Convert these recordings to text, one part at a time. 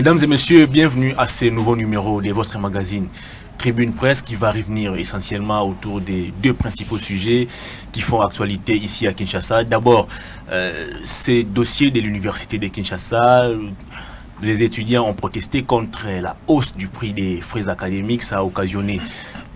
Mesdames et messieurs, bienvenue à ce nouveau numéro de votre magazine Tribune Presse qui va revenir essentiellement autour des deux principaux sujets qui font actualité ici à Kinshasa. D'abord, ces dossiers de l'université de Kinshasa. Les étudiants ont protesté contre la hausse du prix des frais académiques. Ça a occasionné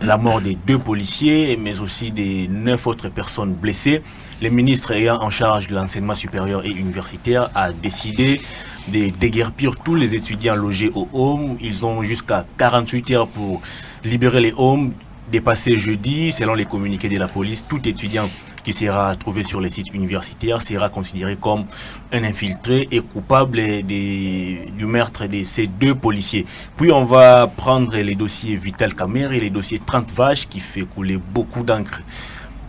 la mort des 2 policiers, mais aussi des 9 autres personnes blessées. Le ministre ayant en charge de l'enseignement supérieur et universitaire a décidé de déguerpir tous les étudiants logés au home. Ils ont jusqu'à 48 heures pour libérer les homes. Dépassé jeudi, selon les communiqués de la police, tout étudiant qui sera trouvé sur les sites universitaires sera considéré comme un infiltré et coupable du meurtre de ces 2 policiers. Puis on va prendre les dossiers Vital Kamerhe et les dossiers 30 vaches qui fait couler beaucoup d'encre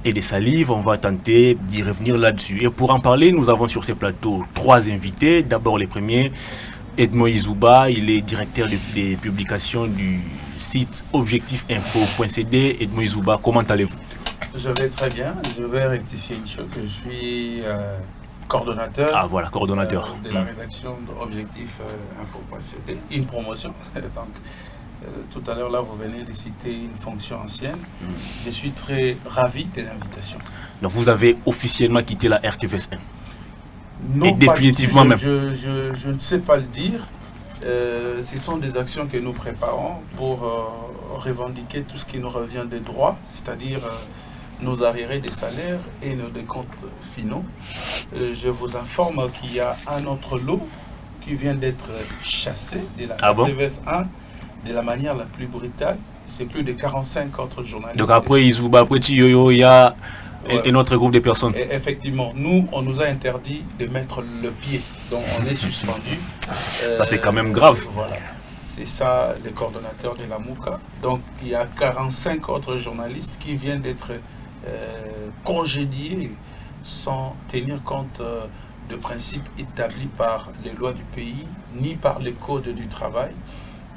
et de salive. On va tenter d'y revenir là-dessus. Et pour en parler, nous avons sur ce plateau 3 invités. D'abord les premiers, Edmond Izouba, il est directeur des publications du site objectifsinfo.cd. Edmond Izouba, comment allez-vous? Je vais très bien. Je vais rectifier une chose. Je suis coordonnateur, coordonnateur de la rédaction d'objectifsinfo.cd. Une promotion. Donc, tout à l'heure, là, vous venez de citer une fonction ancienne. Je suis très ravi de l'invitation. Donc, vous avez officiellement quitté la RTVS 1? Non, et définitivement même. Je ne sais pas le dire. Ce sont des actions que nous préparons pour revendiquer tout ce qui nous revient des droits, c'est-à-dire nos arriérés des salaires et nos décomptes finaux. Je vous informe qu'il y a un autre lot qui vient d'être chassé de la RTVS 1 de la manière la plus brutale. C'est plus de 45 autres journalistes. Donc après Izouba, après Tiyoyo, il y a un autre groupe de personnes. Et effectivement, nous, on nous a interdit de mettre le pied. Donc on est suspendu. Ça c'est quand même grave. Voilà. C'est ça le coordonnateur de la MOUCA. Donc il y a 45 autres journalistes qui viennent d'être congédiés sans tenir compte de principes établis par les lois du pays, ni par les codes du travail.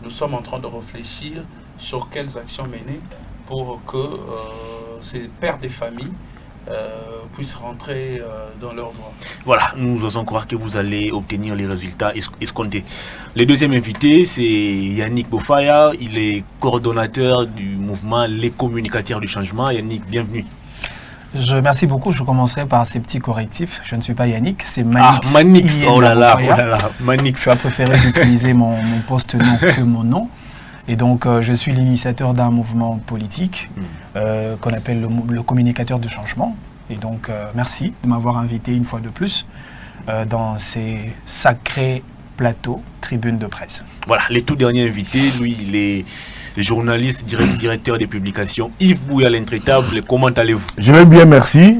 Nous sommes en train de réfléchir sur quelles actions mener pour que ces pères des familles puissent rentrer dans leurs droits. Voilà, nous osons croire que vous allez obtenir les résultats escomptés. Le deuxième invité, c'est Yannick Bofaya. Il est coordonnateur du mouvement Les Communicateurs du Changement. Yannick, bienvenue. Merci beaucoup. Je commencerai par ces petits correctifs. Je ne suis pas Yannick, c'est Manix. Ah, Manix, oh là là, Manix. Tu as préféré d'utiliser mon post-nom que mon nom. Et donc, je suis l'initiateur d'un mouvement politique qu'on appelle le Communicateur du Changement. Et donc, merci de m'avoir invité une fois de plus dans ces sacrés plateaux Tribune de Presse. Voilà, les tout derniers invités, lui, il est journaliste, directeur des publications, Yves Bouya l'Intraitable. Comment allez-vous? Je vais bien, merci.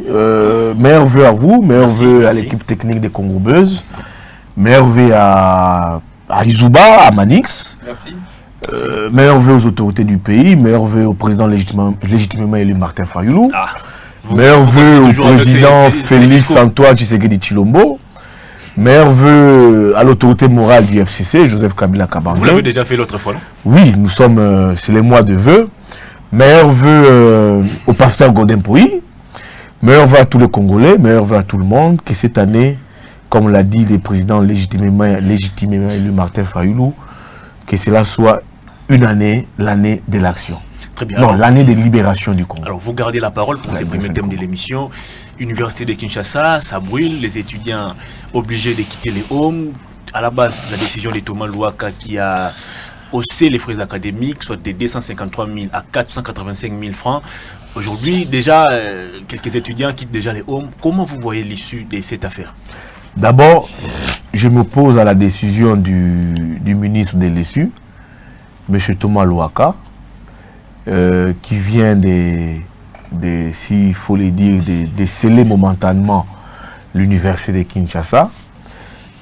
Meilleurs vœux à vous, meilleurs vœux à l'équipe technique des Congo Buzz, meilleurs vœux à Izouba, à Manix. Merci. Meilleurs vœux aux autorités du pays, meilleurs vœux au président légitimement élu Martin Fayoulou, meilleurs vœux au président Félix Antoine Tshisekedi Tshilombo, meilleurs vœux à l'autorité morale du FCC, Joseph Kabila Kabange. Vous l'avez déjà fait l'autre fois, non? Oui, nous sommes, c'est les mois de vœux. Meilleurs vœux au pasteur Godin Pouy, meilleurs vœux à tous les Congolais, meilleurs vœux à tout le monde, que cette année, comme l'a dit le président légitimement élu Martin Fayoulou, que cela soit une année, l'année de l'action. Très bien. Non, l'année de libération du Congo. Alors, vous gardez la parole pour ces premiers thèmes de l'émission. Université de Kinshasa, ça brûle, les étudiants obligés de quitter les homes. À la base, la décision de Thomas Louaka qui a haussé les frais académiques, soit de 253 000 à 485 000 francs. Aujourd'hui, déjà, quelques étudiants quittent déjà les homes. Comment vous voyez l'issue de cette affaire? D'abord, je m'oppose à la décision du ministre de l'ESU, M. Thomas Louaka, qui vient s'il faut le dire, de sceller momentanément l'université de Kinshasa.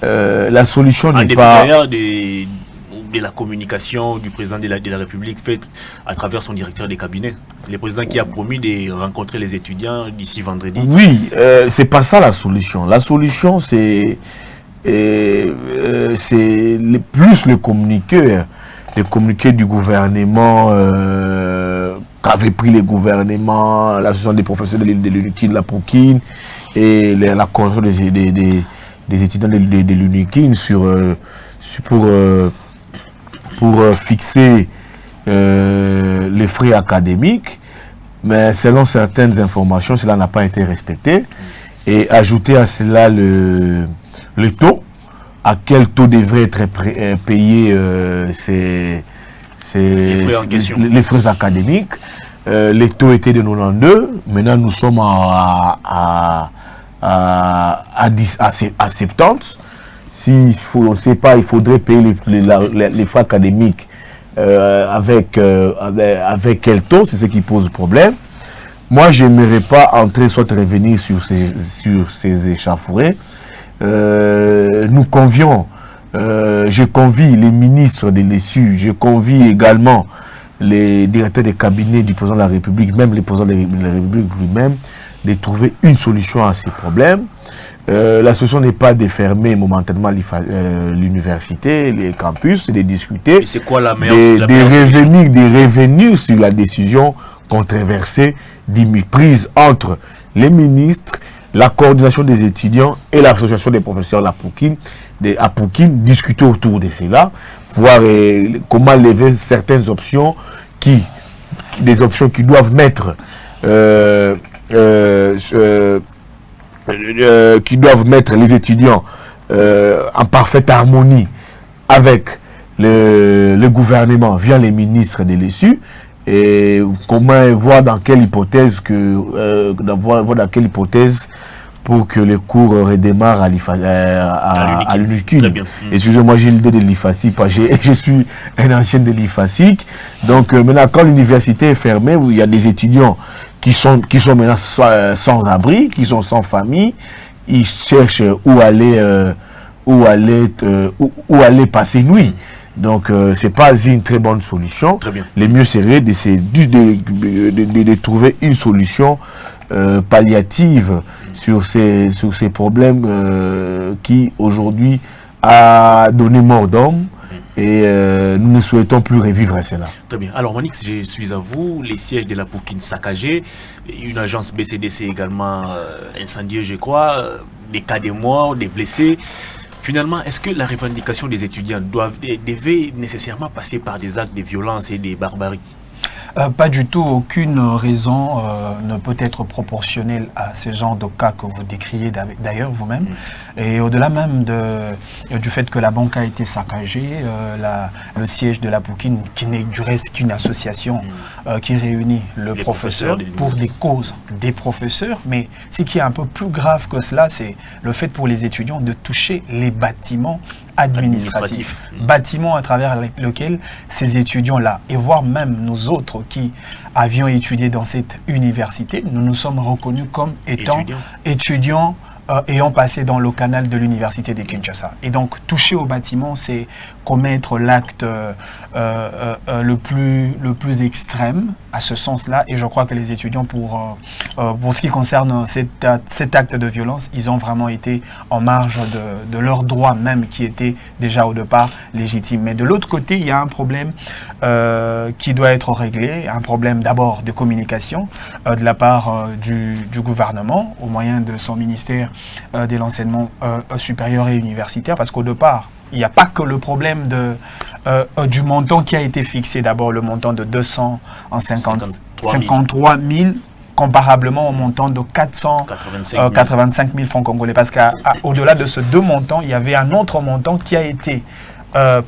La solution n'est pas... de la communication du président de la République faite à travers son directeur des cabinets. Le président qui a promis de rencontrer les étudiants d'ici vendredi. Oui, c'est pas ça la solution. La solution, c'est plus le communiqué du gouvernement qu'avait pris le gouvernement, l'association des professeurs de l'UNIKIN, la POUKIN, et la convention des étudiants de l'UNIKIN pour pour fixer les frais académiques, mais selon certaines informations, cela n'a pas été respecté. Et ajouter à cela le taux, à quel taux devraient être payés les frais académiques. Les taux étaient de 92, maintenant nous sommes à 70. On ne sait pas, il faudrait payer les frais académiques avec quel taux, c'est ce qui pose problème. Moi, je n'aimerais pas entrer, soit revenir sur ces échauffourées. Nous convions, je convie les ministres de l'ESU, je convie également les directeurs des cabinets du président de la République, même les présidents de la République lui-même, de trouver une solution à ces problèmes. La solution n'est pas de fermer momentanément l'université, les campus, c'est de discuter, c'est quoi de revenir sur la décision controversée prise entre les ministres, la coordination des étudiants et l'association des professeurs à Pouquin, discuter autour de cela, voir comment lever certaines options des options qui doivent mettre les étudiants en parfaite harmonie avec le gouvernement via les ministres de l'ESU, et comment voir dans quelle hypothèse pour que les cours redémarrent à l'UNICUL. Excusez-moi, j'ai l'idée de l'IFASIC, je suis un ancien de l'IFASIC. Donc maintenant, quand l'université est fermée, il y a des étudiants qui sont maintenant sans abri, qui sont sans famille, ils cherchent où aller passer nuit. Donc, ce n'est pas une très bonne solution. Très bien. Le mieux serait de trouver une solution palliative sur ces problèmes qui, aujourd'hui, a donné mort d'homme. Et nous ne souhaitons plus revivre cela. Très bien. Alors, Manix, je suis à vous. Les sièges de la Pouquin saccagés, une agence BCDC également incendiée, je crois, des cas de morts, des blessés. Finalement, est-ce que la revendication des étudiants devait nécessairement passer par des actes de violence et de barbarie? Pas du tout. Aucune raison ne peut être proportionnelle à ce genre de cas que vous décriez d'ailleurs vous-même. Et au-delà même du fait que la banque a été saccagée, le siège de la Pouquin, qui n'est du reste qu'une association qui réunit les professeurs pour des causes des professeurs. Mais ce qui est un peu plus grave que cela, c'est le fait pour les étudiants de toucher les bâtiments administratifs. Bâtiments à travers lesquels ces étudiants-là, et voire même nous autres qui avions étudié dans cette université, nous nous sommes reconnus comme étant étudiants ayant passé dans le canal de l'université de Kinshasa. Et donc, toucher au bâtiment, c'est commettre l'acte le plus extrême à ce sens-là. Et je crois que les étudiants, pour ce qui concerne cet acte de violence, ils ont vraiment été en marge de leurs droits même qui étaient déjà au départ légitimes. Mais de l'autre côté, il y a un problème qui doit être réglé, un problème d'abord de communication de la part du gouvernement au moyen de son ministère de l'enseignement supérieur et universitaire, parce qu'au départ, il n'y a pas que le problème du montant qui a été fixé, d'abord le montant de 253 000, comparablement au montant de 485 000 francs congolais, parce qu'au-delà de ces deux montants, il y avait un autre montant qui a été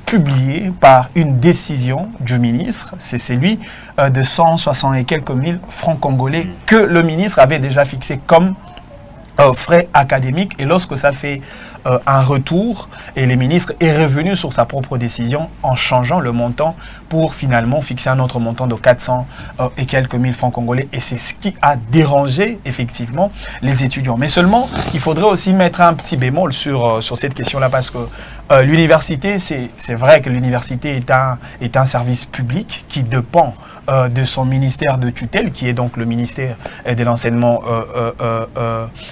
publié par une décision du ministre, c'est celui de 160 et quelques mille francs congolais que le ministre avait déjà fixé comme frais académiques. Et lorsque ça fait un retour, et le ministre est revenu sur sa propre décision en changeant le montant pour finalement fixer un autre montant de 400 et quelques mille francs congolais. Et c'est ce qui a dérangé effectivement les étudiants. Mais seulement, il faudrait aussi mettre un petit bémol sur cette question-là, parce que l'université, c'est vrai que l'université est un service public qui dépend de son ministère de tutelle, qui est donc le ministère de l'enseignement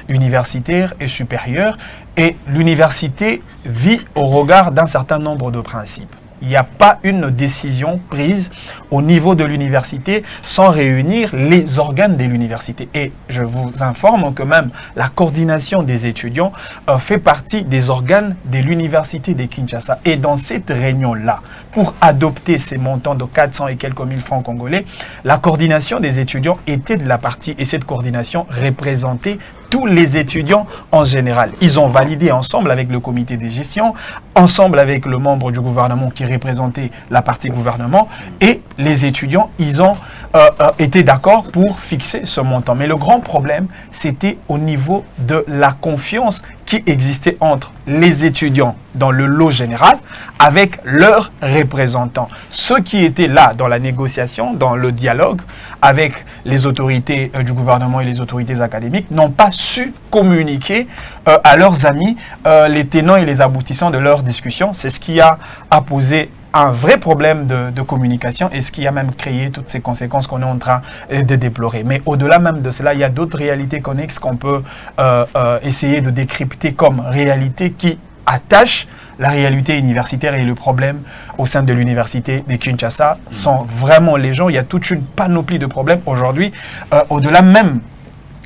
universitaire et supérieur. Et l'université vit au regard d'un certain nombre de principes. Il n'y a pas une décision prise au niveau de l'université sans réunir les organes de l'université. Et je vous informe que même la coordination des étudiants fait partie des organes de l'université de Kinshasa. Et dans cette réunion-là, pour adopter ces montants de 400 et quelques mille francs congolais, la coordination des étudiants était de la partie et cette coordination représentait tous les étudiants en général. Ils ont validé ensemble avec le comité de gestion, ensemble avec le membre du gouvernement qui représentait la partie gouvernement et les étudiants, ils ont été d'accord pour fixer ce montant. Mais le grand problème, c'était au niveau de la confiance qui existait entre les étudiants dans le lot général avec leurs représentants. Ceux qui étaient là dans la négociation, dans le dialogue avec les autorités du gouvernement et les autorités académiques n'ont pas su communiquer à leurs amis les tenants et les aboutissants de leur discussion. C'est ce qui a posé un vrai problème de communication et ce qui a même créé toutes ces conséquences qu'on est en train de déplorer. Mais au-delà même de cela, il y a d'autres réalités connexes qu'on peut essayer de décrypter comme réalité qui attachent la réalité universitaire et le problème au sein de l'université de Kinshasa sont vraiment les gens. Il y a toute une panoplie de problèmes aujourd'hui, au-delà même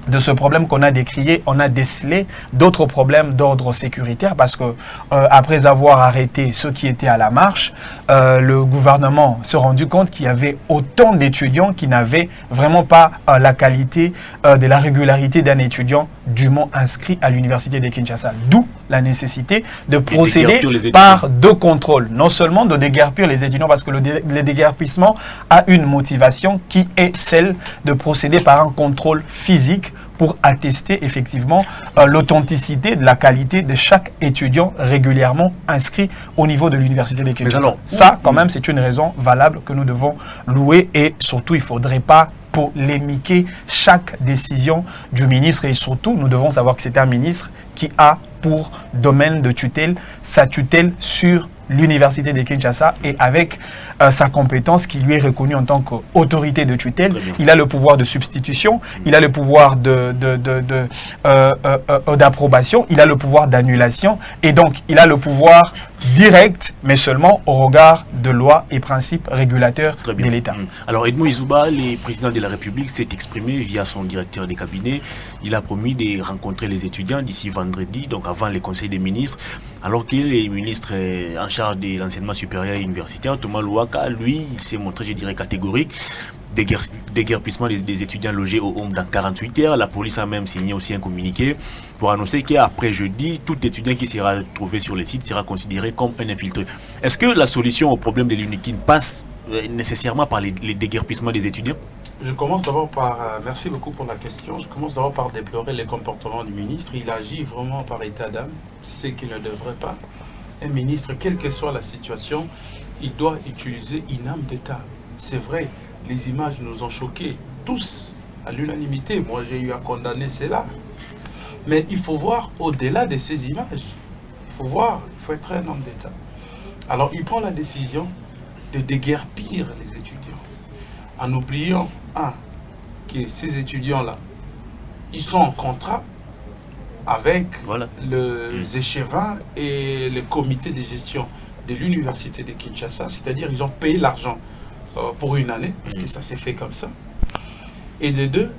de ce problème qu'on a décrié, on a décelé d'autres problèmes d'ordre sécuritaire parce que après avoir arrêté ceux qui étaient à la marche, le gouvernement s'est rendu compte qu'il y avait autant d'étudiants qui n'avaient vraiment pas la qualité de la régularité d'un étudiant dûment inscrit à l'université de Kinshasa. D'où la nécessité de procéder par deux contrôles. Non seulement de déguerpir les étudiants parce que le déguerpissement a une motivation qui est celle de procéder par un contrôle physique pour attester effectivement l'authenticité de la qualité de chaque étudiant régulièrement inscrit au niveau de l'université de Kinshasa. Ça, quand même, c'est une raison valable que nous devons louer et surtout, il ne faudrait pas polémiquer chaque décision du ministre et surtout, nous devons savoir que c'est un ministre qui a pour domaine de tutelle sa tutelle sur l'université de Kinshasa et avec sa compétence qui lui est reconnue en tant qu'autorité de tutelle, il a le pouvoir de substitution, il a le pouvoir d'approbation, il a le pouvoir d'annulation et donc il a le pouvoir direct, mais seulement au regard de lois et principes régulateurs de l'État. Alors Edmond Izouba, le président de la République, s'est exprimé via son directeur des cabinets. Il a promis de rencontrer les étudiants d'ici vendredi, donc avant les conseils des ministres, alors qu'il est ministre en charge de l'enseignement supérieur et universitaire. Thomas Louaka, lui, il s'est montré, je dirais, catégorique. Déguerpissement des étudiants logés au HOM dans 48 heures. La police a même signé aussi un communiqué pour annoncer qu'après jeudi, tout étudiant qui sera trouvé sur le site sera considéré comme un infiltré. Est-ce que la solution au problème de l'UNIKIN passe nécessairement par les déguerpissements des étudiants? Je commence d'abord par, merci beaucoup pour la question, je commence d'abord par déplorer les comportements du ministre. Il agit vraiment par état d'âme, c'est qu'il ne devrait pas. Un ministre, quelle que soit la situation, il doit utiliser une âme d'État. C'est vrai, les images nous ont choqués, tous, à l'unanimité. Moi, j'ai eu à condamner cela. Mais il faut voir au-delà de ces images. Il faut voir, il faut être un homme d'État. Alors, il prend la décision de déguerpir les étudiants. En oubliant, que ces étudiants-là, ils sont en contrat avec les échevins et le comité de gestion de l'université de Kinshasa, c'est-à-dire ils ont payé l'argent pour une année, parce que ça s'est fait comme ça. Et de deux,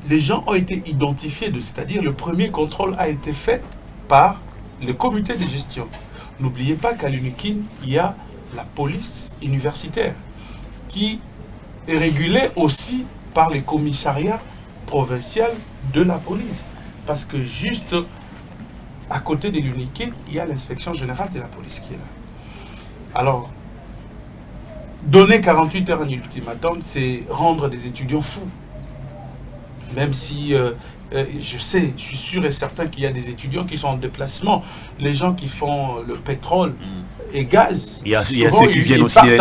les gens ont été identifiés, c'est-à-dire le premier contrôle a été fait par le comité de gestion. N'oubliez pas qu'à l'UNIKIN, il y a la police universitaire qui est régulée aussi par les commissariats provinciaux de la police. Parce que juste à côté de l'UNIKIN, il y a l'inspection générale de la police qui est là. Alors, donner 48 heures en ultimatum, c'est rendre des étudiants fous. Même si, je suis sûr et certain qu'il y a des étudiants qui sont en déplacement. Les gens qui font le pétrole et gaz. Il y a ceux qui viennent aussi. Il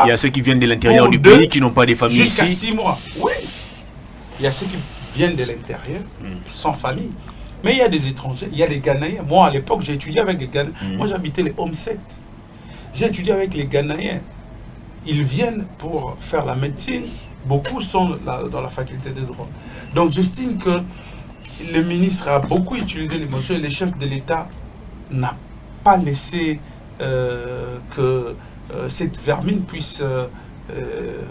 y a ceux qui viennent de l'intérieur du pays, qui n'ont pas des familles ici. Jusqu'à 6 mois. Oui. Il y a ceux qui viennent de l'intérieur, sans famille. Mais il y a des étrangers, il y a des Ghanéens. Moi, à l'époque, j'ai étudié avec des Ghanéens. Moi, j'habitais les Home 7. J'ai étudié avec les Ghanéens. Ils viennent pour faire la médecine. Beaucoup sont dans la faculté de droit. Donc, j'estime que le ministre a beaucoup utilisé l'émotion et le chef de l'État n'a pas laissé que cette vermine puisse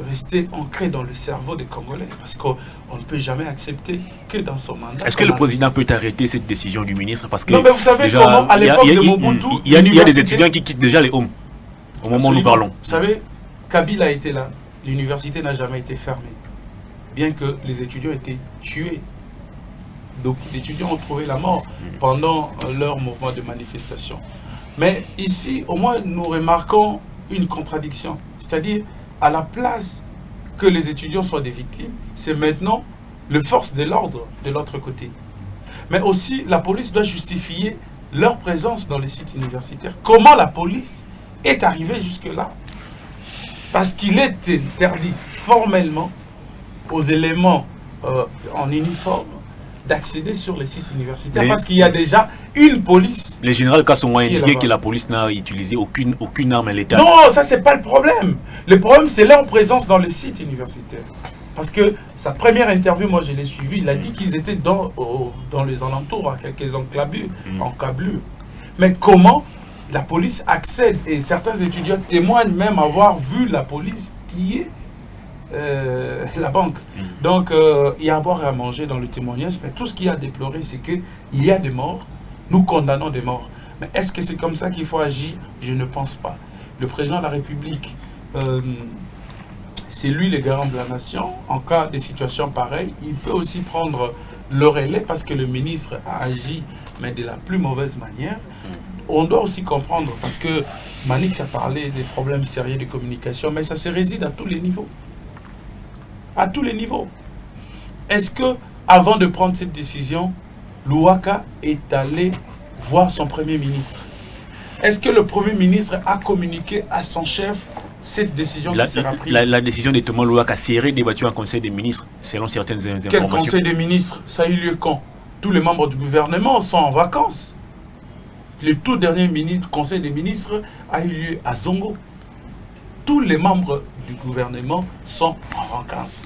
rester ancrée dans le cerveau des Congolais, parce qu'on ne peut jamais accepter que dans son mandat. Est-ce que le président peut arrêter cette décision du ministre? Parce que non, mais vous savez déjà, comment, à l'époque de Mobutu, il y a des étudiants qui quittent déjà les homes au moment où nous parlons. Vous savez, Kabila était là, l'université n'a jamais été fermée, bien que les étudiants étaient tués. Donc les étudiants ont trouvé la mort pendant leur mouvement de manifestation. Mais ici, au moins, nous remarquons une contradiction, c'est-à-dire à la place que les étudiants soient des victimes, c'est maintenant les forces de l'ordre de l'autre côté. Mais aussi, la police doit justifier leur présence dans les sites universitaires. Comment la police est arrivée jusque-là? Parce qu'il est interdit formellement aux éléments en uniforme d'accéder sur les sites universitaires, parce qu'il y a déjà une police. Les généraux Kasson ont indiqué que la police n'a utilisé aucune arme létale. Non, ça c'est pas le problème. Le problème c'est leur présence dans les sites universitaires. Parce que sa première interview, moi je l'ai suivi, il a dit qu'ils étaient dans les alentours, à quelques encablures. Mais comment la police accède, et certains étudiants témoignent même avoir vu la police piller la banque. Donc il y a à boire et à manger dans le témoignage, mais tout ce qu'il y a à déplorer, c'est qu'il y a des morts, nous condamnons des morts. Mais est-ce que c'est comme ça qu'il faut agir? Je ne pense pas. Le président de la République, c'est lui le garant de la nation. En cas de situation pareille, il peut aussi prendre le relais, parce que le ministre a agi, mais de la plus mauvaise manière. On doit aussi comprendre, parce que Manix a parlé des problèmes sérieux de communication, mais ça se réside à tous les niveaux. À tous les niveaux. Est-ce que, avant de prendre cette décision, Louaka est allé voir son Premier ministre? Est-ce que le Premier ministre a communiqué à son chef cette décision qui sera prise? La décision de Thomas Louaka serait débattue en Conseil des ministres, selon certaines informations. Quel Conseil des ministres? Ça a eu lieu quand? Tous les membres du gouvernement sont en vacances. Le tout dernier Conseil des ministres a eu lieu à Zongo. Tous les membres du gouvernement sont en vacances.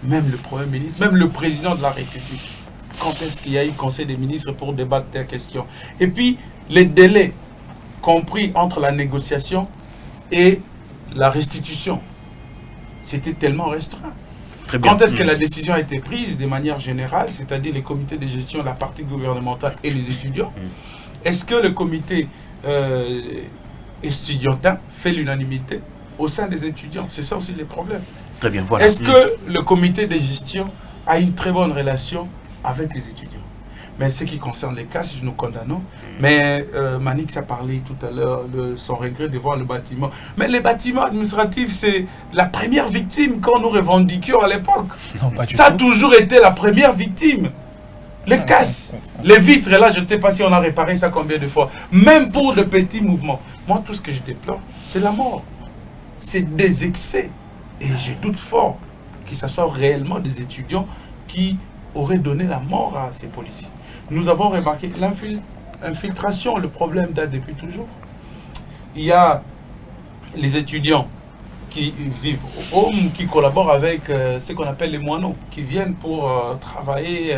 Même le Premier ministre, même le président de la République. Quand est-ce qu'il y a eu Conseil des ministres pour débattre des questions? Et puis, les délais compris entre la négociation et la restitution, c'était tellement restreint. Quand est-ce que la décision a été prise de manière générale, c'est-à-dire les comités de gestion, la partie gouvernementale et les étudiants? Est-ce que le comité estudiantin fait l'unanimité au sein des étudiants? C'est ça aussi les problèmes. Très bien, voilà. Est-ce que le comité de gestion a une très bonne relation avec les étudiants? Mais ce qui concerne les cas, si nous condamnons, mais Manix a parlé tout à l'heure de son regret de voir le bâtiment. Mais les bâtiments administratifs, c'est la première victime quand nous revendiquions à l'époque. Ça a toujours été la première victime. Les casses, les vitres, là, je ne sais pas si on a réparé ça combien de fois. Même pour de petits mouvements. Moi, tout ce que je déplore, c'est la mort. C'est des excès. Et je doute fort que ce soit réellement des étudiants qui auraient donné la mort à ces policiers. Nous avons remarqué l'infiltration, le problème date depuis toujours. Il y a les étudiants qui vivent au home, qui collaborent avec ce qu'on appelle les moineaux, qui viennent pour travailler,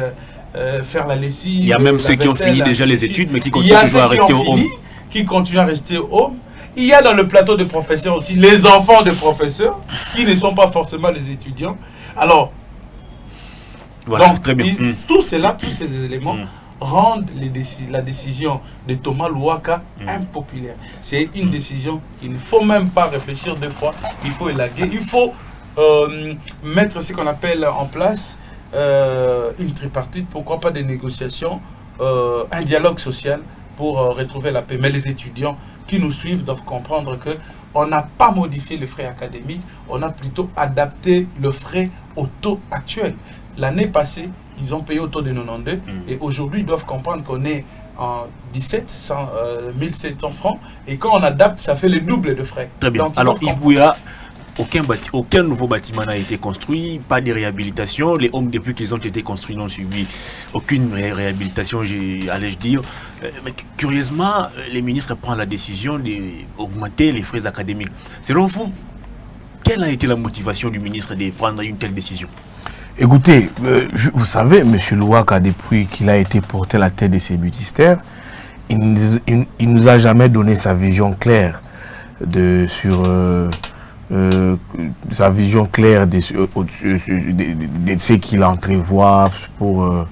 faire la lessive. Il y a même ceux qui ont fini déjà les études, mais qui continuent toujours à rester au home. Qui continuent à rester au home. Il y a dans le plateau de professeurs aussi les enfants de professeurs qui ne sont pas forcément les étudiants. Alors, voilà, donc, très bien. Tous ces éléments rendent la décision de Thomas Louaka impopulaire. C'est une décision qu'il ne faut même pas réfléchir deux fois, il faut élaguer, il faut mettre ce qu'on appelle en place une tripartite, pourquoi pas des négociations, un dialogue social pour retrouver la paix. Mais les étudiants qui nous suivent doivent comprendre que on n'a pas modifié les frais académiques, on a plutôt adapté le frais au taux actuel. L'année passée, ils ont payé au taux de 92 et aujourd'hui, ils doivent comprendre qu'on est en 1700 francs et quand on adapte, ça fait le double de frais. Très bien. Donc, alors, Yves Bouya, aucun nouveau bâtiment n'a été construit, pas de réhabilitation. Les hommes, depuis qu'ils ont été construits, n'ont subi aucune réhabilitation, allais-je dire. Mais curieusement, les ministres prennent la décision d'augmenter les frais académiques. Selon vous, quelle a été la motivation du ministre de prendre une telle décision? Écoutez, vous savez, M. Louaka, depuis qu'il a été porté à la tête de ses ministères, il nous a jamais donné sa vision claire sur sa vision claire de ce qu'il entrevoit pour...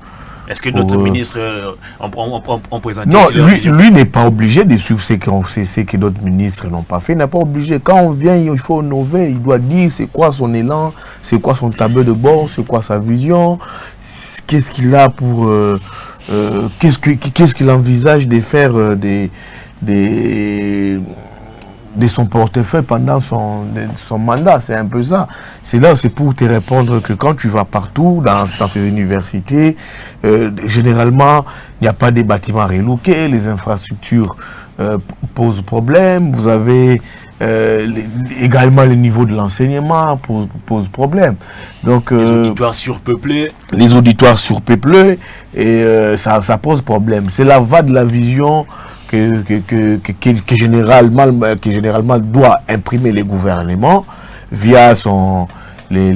Est-ce que d'autres ministres ont présenté... Non, lui n'est pas obligé de suivre ce que d'autres ministres n'ont pas fait. Il n'est pas obligé. Quand on vient, il faut innover. Il doit dire c'est quoi son élan, c'est quoi son tableau de bord, c'est quoi sa vision, qu'est-ce qu'il a pour... qu'est-ce qu'il envisage de faire de son portefeuille pendant son mandat. C'est un peu ça. C'est pour te répondre que quand tu vas partout dans ces universités, généralement, il n'y a pas des bâtiments relookés, les infrastructures posent problème, vous avez également le niveau de l'enseignement pose problème. Donc, les auditoires surpeuplés. Les auditoires surpeuplés, et ça pose problème. C'est la va de la vision que généralement doit imprimer les gouvernements via les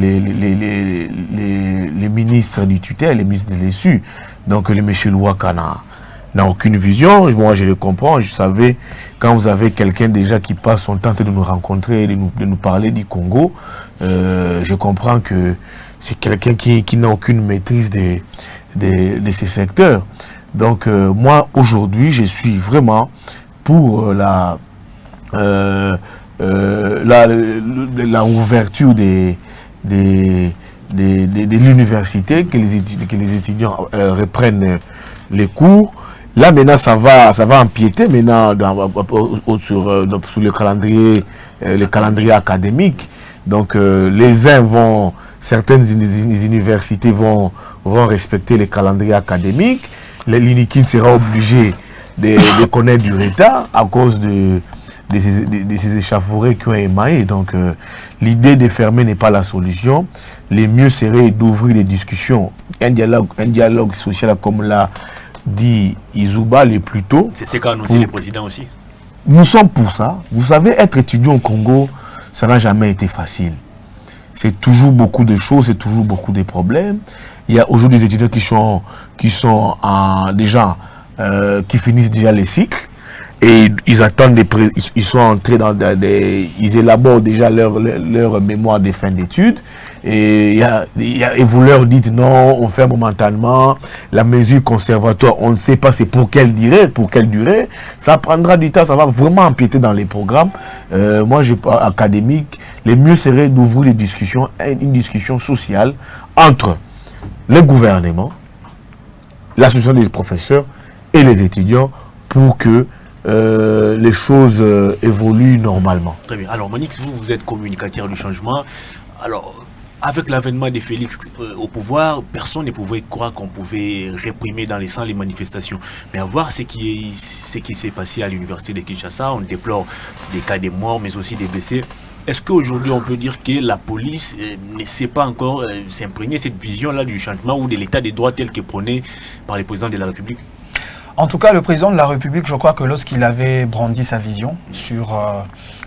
ministres du tutelle, les ministres de l'ESU. Donc le monsieur Louaka n'a aucune vision. Moi je le comprends. Je savais, quand vous avez quelqu'un déjà qui passe son temps de nous rencontrer, de nous parler du Congo, je comprends que c'est quelqu'un qui n'a aucune maîtrise de ces secteurs. Donc moi aujourd'hui je suis vraiment pour la ouverture de l'université, que les étudiants reprennent les cours. Là maintenant ça va empiéter maintenant sur le calendrier académique. Donc certaines universités vont respecter les calendriers académiques. L'INIKIN sera obligé de connaître du retard à cause de ces échauffourées qui ont émaillé. Donc l'idée de fermer n'est pas la solution. Le mieux serait d'ouvrir des discussions, un dialogue social comme l'a dit Izouba le plus tôt. C'est ce qu'a annoncé le président aussi. Nous sommes pour ça. Vous savez, être étudiant au Congo, ça n'a jamais été facile. C'est toujours beaucoup de choses, c'est toujours beaucoup de problèmes. Il y a aujourd'hui des étudiants qui finissent déjà les cycles et ils attendent ils sont entrés ils élaborent déjà leur mémoire de fin d'études et vous leur dites non, on fait momentanément la mesure conservatoire, on ne sait pas c'est pour quelle durée, ça prendra du temps, ça va vraiment empiéter dans les programmes. Moi académique, le mieux serait d'ouvrir une discussion sociale entre le gouvernement, l'association des professeurs et les étudiants pour que les choses évoluent normalement. Très bien. Alors Manix, vous êtes communicateur du changement. Alors, avec l'avènement de Félix au pouvoir, personne ne pouvait croire qu'on pouvait réprimer dans les sangs les manifestations. Mais à voir ce qui s'est passé à l'université de Kinshasa, on déplore des cas de morts, mais aussi des blessés. Est-ce qu'aujourd'hui on peut dire que la police ne sait pas encore s'imprégner cette vision-là du changement ou de l'état des droits tel que prôné par le président de la République? En tout cas, le président de la République, je crois que lorsqu'il avait brandi sa vision sur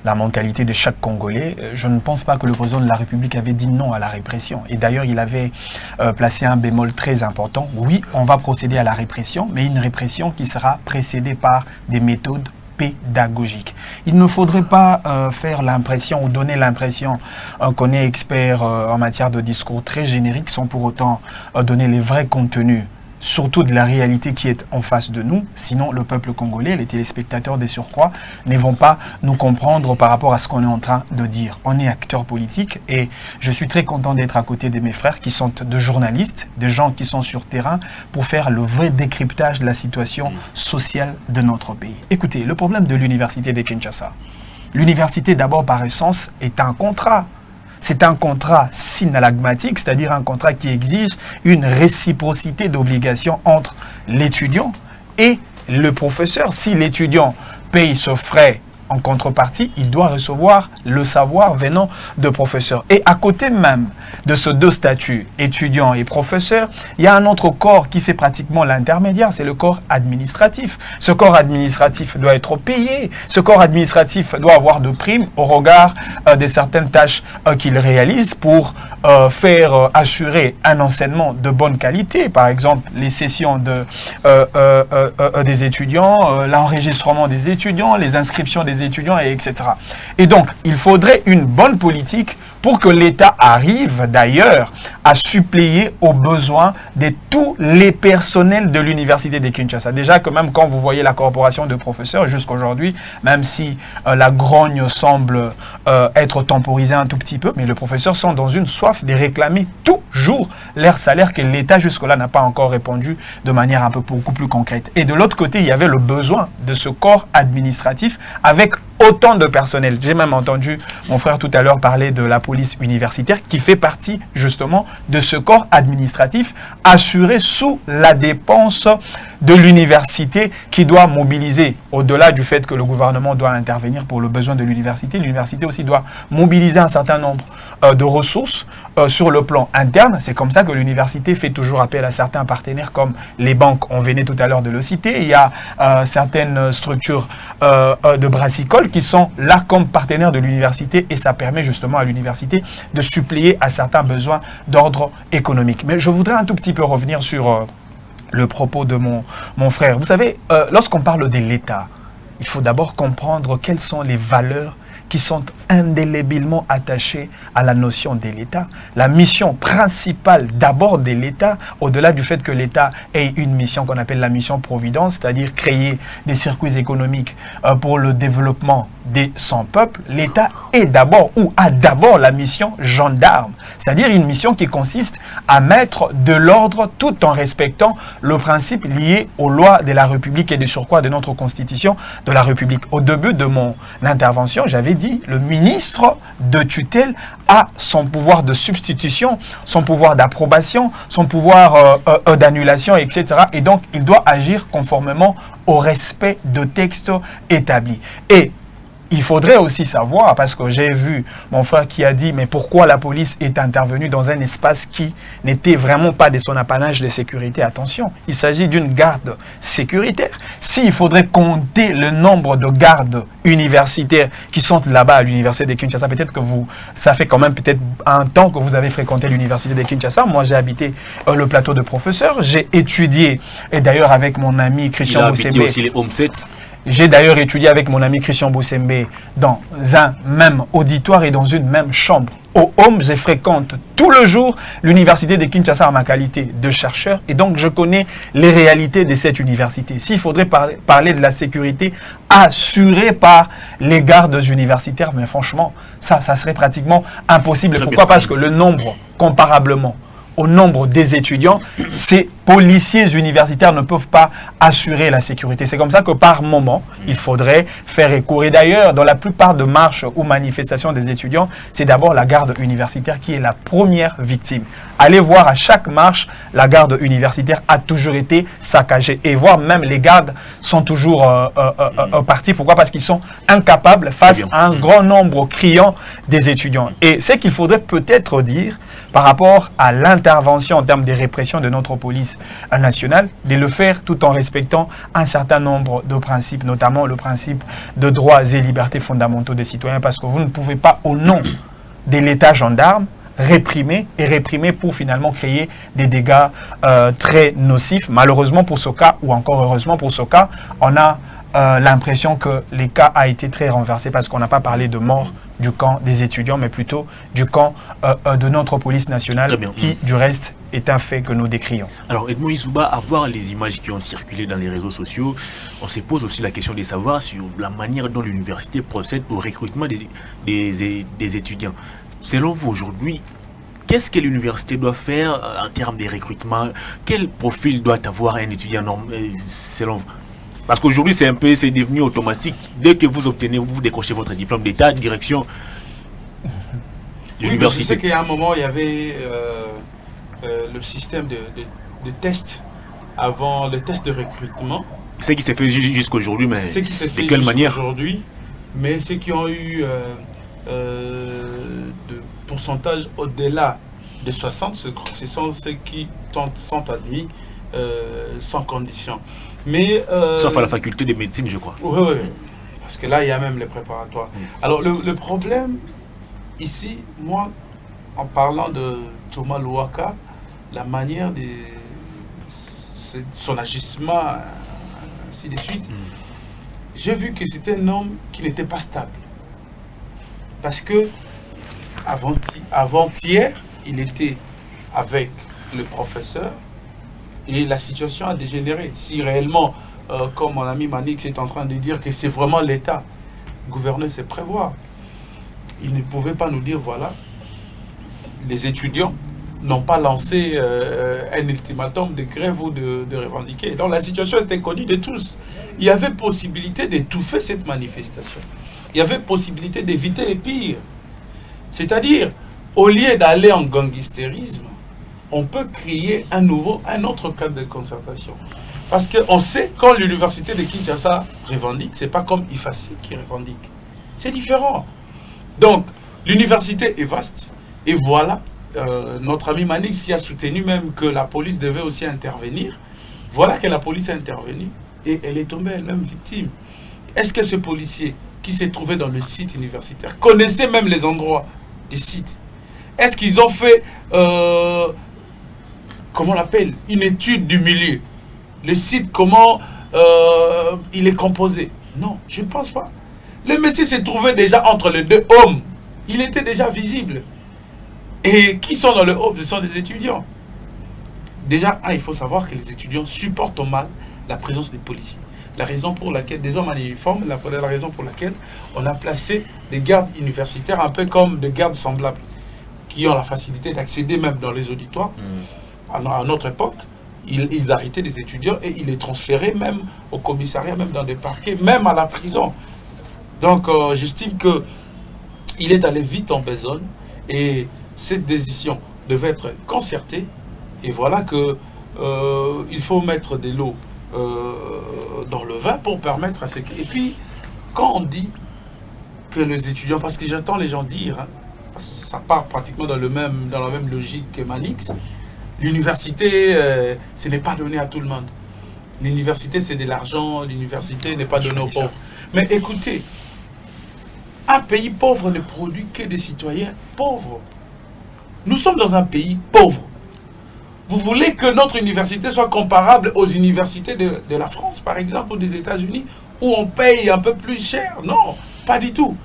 la mentalité de chaque Congolais, je ne pense pas que le président de la République avait dit non à la répression. Et d'ailleurs, il avait placé un bémol très important. Oui, on va procéder à la répression, mais une répression qui sera précédée par des méthodes pédagogique. Il ne faudrait pas faire l'impression ou donner l'impression qu'on est expert en matière de discours très génériques sans pour autant donner les vrais contenus, surtout de la réalité qui est en face de nous. Sinon, le peuple congolais, les téléspectateurs des surcroît, ne vont pas nous comprendre par rapport à ce qu'on est en train de dire. On est acteurs politiques et je suis très content d'être à côté de mes frères qui sont de journalistes, des gens qui sont sur terrain pour faire le vrai décryptage de la situation sociale de notre pays. Écoutez, le problème de l'université de Kinshasa, l'université d'abord par essence est un contrat. C'est un contrat synalagmatique, c'est-à-dire un contrat qui exige une réciprocité d'obligations entre l'étudiant et le professeur. Si l'étudiant paye ce frais en contrepartie, il doit recevoir le savoir venant de professeurs. Et à côté même de ces deux statuts, étudiants et professeurs, il y a un autre corps qui fait pratiquement l'intermédiaire, c'est le corps administratif. Ce corps administratif doit être payé. Ce corps administratif doit avoir de primes au regard de certaines tâches qu'il réalise pour faire assurer un enseignement de bonne qualité. Par exemple, les sessions des étudiants, l'enregistrement des étudiants, les inscriptions des étudiants, et etc. Et donc, il faudrait une bonne politique pour que l'État arrive d'ailleurs à suppléer aux besoins de tous les personnels de l'université de Kinshasa. Déjà que même quand vous voyez la corporation de professeurs jusqu'aujourd'hui, même si la grogne semble être temporisée un tout petit peu, mais les professeurs sont dans une soif de réclamer toujours leur salaire que l'État jusque-là n'a pas encore répondu de manière un peu beaucoup plus concrète. Et de l'autre côté, il y avait le besoin de ce corps administratif avec autant de personnel. J'ai même entendu mon frère tout à l'heure parler de la police universitaire qui fait partie justement de ce corps administratif assuré sous la dépense de l'université qui doit mobiliser, au-delà du fait que le gouvernement doit intervenir pour le besoin de l'université, l'université aussi doit mobiliser un certain nombre de ressources sur le plan interne. C'est comme ça que l'université fait toujours appel à certains partenaires comme les banques, on venait tout à l'heure de le citer. Il y a certaines structures de brassicole qui sont là comme partenaires de l'université et ça permet justement à l'université de suppléer à certains besoins d'ordre économique. Mais je voudrais un tout petit peu revenir sur le propos de mon frère. Vous savez, lorsqu'on parle de l'État, il faut d'abord comprendre quelles sont les valeurs qui sont indélébilement attachées à la notion de l'État. La mission principale d'abord de l'État, au-delà du fait que l'État ait une mission qu'on appelle la mission Providence, c'est-à-dire créer des circuits économiques pour le développement de son peuple, l'État est d'abord ou a d'abord la mission gendarme, c'est-à-dire une mission qui consiste à mettre de l'ordre tout en respectant le principe lié aux lois de la République et de surcroît de notre constitution de la République. Au début de mon intervention, j'avais dit le ministre de tutelle a son pouvoir de substitution, son pouvoir d'approbation, son pouvoir d'annulation, etc. Et donc, il doit agir conformément au respect de textes établis. Et il faudrait aussi savoir, parce que j'ai vu mon frère qui a dit, mais pourquoi la police est intervenue dans un espace qui n'était vraiment pas de son apanage de sécurité? Attention, il s'agit d'une garde sécuritaire. S'il faudrait compter le nombre de gardes universitaires qui sont là-bas à l'université de Kinshasa, peut-être que ça fait quand même peut-être un temps que vous avez fréquenté l'université de Kinshasa. Moi, j'ai habité le plateau de professeurs, j'ai étudié, et d'ailleurs avec mon ami Christian Boussembe. Il a habité aussi les Home Sets. J'ai d'ailleurs étudié avec mon ami Christian Boussembe dans un même auditoire et dans une même chambre. Au Home, je fréquente tout le jour l'université de Kinshasa en ma qualité de chercheur et donc je connais les réalités de cette université. S'il faudrait parler de la sécurité assurée par les gardes universitaires, mais franchement, ça serait pratiquement impossible. Pourquoi? Parce que le nombre, comparablement au nombre des étudiants, ces policiers universitaires ne peuvent pas assurer la sécurité. C'est comme ça que par moment, il faudrait faire recours. Et d'ailleurs, dans la plupart de marches ou manifestations des étudiants, c'est d'abord la garde universitaire qui est la première victime. Allez voir à chaque marche, la garde universitaire a toujours été saccagée. Et voir même les gardes sont toujours partis. Pourquoi? Parce qu'ils sont incapables face à un grand nombre criant des étudiants. Et ce qu'il faudrait peut-être dire par rapport à l'intervention en termes de répression de notre police nationale, de le faire tout en respectant un certain nombre de principes, notamment le principe de droits et libertés fondamentaux des citoyens, parce que vous ne pouvez pas, au nom de l'État gendarme, réprimer pour finalement créer des dégâts très nocifs. Malheureusement pour ce cas, ou encore heureusement pour ce cas, on a l'impression que les cas a été très renversé parce qu'on n'a pas parlé de mort du camp des étudiants, mais plutôt du camp de notre police nationale, qui, du reste, est un fait que nous décrions. Alors, Edmond Izouba, à voir les images qui ont circulé dans les réseaux sociaux, on se pose aussi la question de savoir sur la manière dont l'université procède au recrutement des étudiants. Selon vous, aujourd'hui, qu'est-ce que l'université doit faire en termes de recrutement? Quel profil doit avoir un étudiant selon vous? Parce qu'aujourd'hui, c'est devenu automatique. Dès que vous décrochez votre diplôme d'état, direction l'université. Je sais qu'il y a un moment, il y avait le système de tests avant le test de recrutement. C'est qui s'est fait jusqu'aujourd'hui, mais de quelle manière? Aujourd'hui, Mais ceux qui ont eu de pourcentage au-delà de 60, ce sont ceux qui sont admis sans condition. Mais, sauf à la faculté de médecine, je crois. Oui, oui, parce que là, il y a même les préparatoires. Alors, le problème, ici, moi, en parlant de Thomas Louaka, la manière de son agissement, ainsi de suite, j'ai vu que c'était un homme qui n'était pas stable. Parce que avant-hier, il était avec le professeur et la situation a dégénéré. Si réellement, comme mon ami Manix est en train de dire que c'est vraiment l'État, gouverner c'est prévoir. Il ne pouvait pas nous dire, voilà, les étudiants n'ont pas lancé un ultimatum de grève ou de revendiquer. Donc la situation était connue de tous. Il y avait possibilité d'étouffer cette manifestation. Il y avait possibilité d'éviter les pires. C'est-à-dire, au lieu d'aller en gangistérisme, on peut créer un autre cadre de concertation. Parce qu'on sait, quand l'université de Kinshasa revendique, ce n'est pas comme IFACI qui revendique. C'est différent. Donc, l'université est vaste. Et voilà, notre ami Manix y a soutenu même que la police devait aussi intervenir. Voilà que la police a intervenu. Et elle est tombée elle-même victime. Est-ce que ce policier qui s'est trouvé dans le site universitaire connaissait même les endroits du site? Est-ce qu'ils ont fait, comment on l'appelle, une étude du milieu? Le site, comment il est composé? Non, je ne pense pas. Le monsieur s'est trouvé déjà entre les deux hommes. Il était déjà visible. Et qui sont dans le home? Ce sont des étudiants. Déjà, il faut savoir que les étudiants supportent mal la présence des policiers. La raison pour laquelle, des hommes en uniforme, la raison pour laquelle on a placé des gardes universitaires un peu comme des gardes semblables, qui ont la facilité d'accéder même dans les auditoires. À notre époque, ils arrêtaient des étudiants et ils les transféraient même au commissariat, même dans des parquets, même à la prison. Donc, j'estime qu'il est allé vite en besogne et cette décision devait être concertée. Et voilà que il faut mettre de l'eau dans le vin pour permettre à ce que... Et puis, quand on dit que les étudiants, parce que j'entends les gens dire, hein, ça part pratiquement dans la même logique que Manix, l'université, ce n'est pas donné à tout le monde. L'université, c'est de l'argent, l'université n'est pas donnée aux pauvres. Mais écoutez, un pays pauvre ne produit que des citoyens pauvres. Nous sommes dans un pays pauvre. Vous voulez que notre université soit comparable aux universités de la France, par exemple, ou des États-Unis, où on paye un peu plus cher? Non, pas du tout.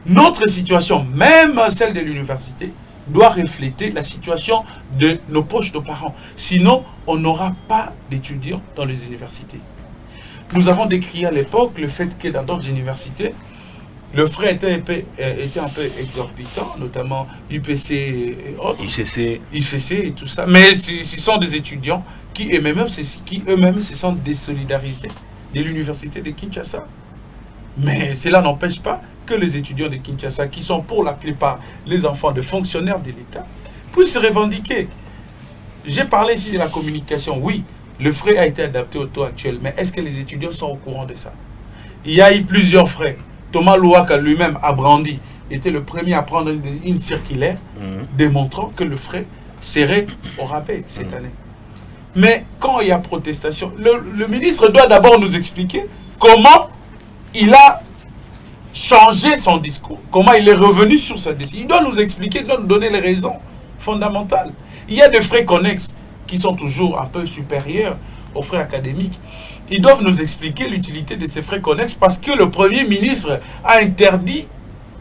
Notre situation, même celle de l'université, doit refléter la situation de nos poches de parents. Sinon, on n'aura pas d'étudiants dans les universités. Nous avons décrit à l'époque le fait que dans d'autres universités, le frais était un peu exorbitant, notamment UPC et autres. UCC et tout ça. Mais ce sont des étudiants qui eux-mêmes se sont désolidarisés de l'université de Kinshasa. Mais cela n'empêche pas que les étudiants de Kinshasa, qui sont pour la plupart les enfants de fonctionnaires de l'État, puissent se revendiquer. J'ai parlé ici de la communication. Oui, le frais a été adapté au taux actuel, mais est-ce que les étudiants sont au courant de ça? Il y a eu plusieurs frais. Thomas Louaka lui-même a brandi, était le premier à prendre une circulaire démontrant que le frais serait au rabais cette année. Mais quand il y a protestation, le ministre doit d'abord nous expliquer comment il a changé son discours, comment il est revenu sur sa décision. Il doit nous expliquer, il doit nous donner les raisons fondamentales. Il y a des frais connexes qui sont toujours un peu supérieurs aux frais académiques. Ils doivent nous expliquer l'utilité de ces frais connexes parce que le Premier ministre a interdit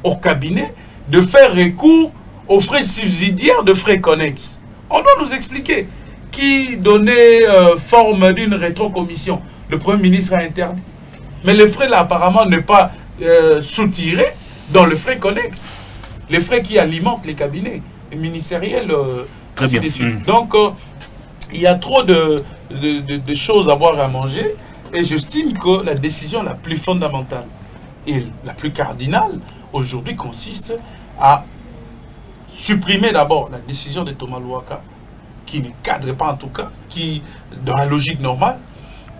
au cabinet de faire recours aux frais subsidiaires de frais connexes. On doit nous expliquer qui donnait forme d'une rétrocommission. Le Premier ministre a interdit. Mais les frais là apparemment n'est pas soutirés dans le frais connexes. Les frais qui alimentent les cabinets ministériels. Très bien. Donc, il y a trop de choses à boire et à manger, et j'estime que la décision la plus fondamentale et la plus cardinale aujourd'hui consiste à supprimer d'abord la décision de Thomas Louaka, qui ne cadre pas en tout cas, qui, dans la logique normale,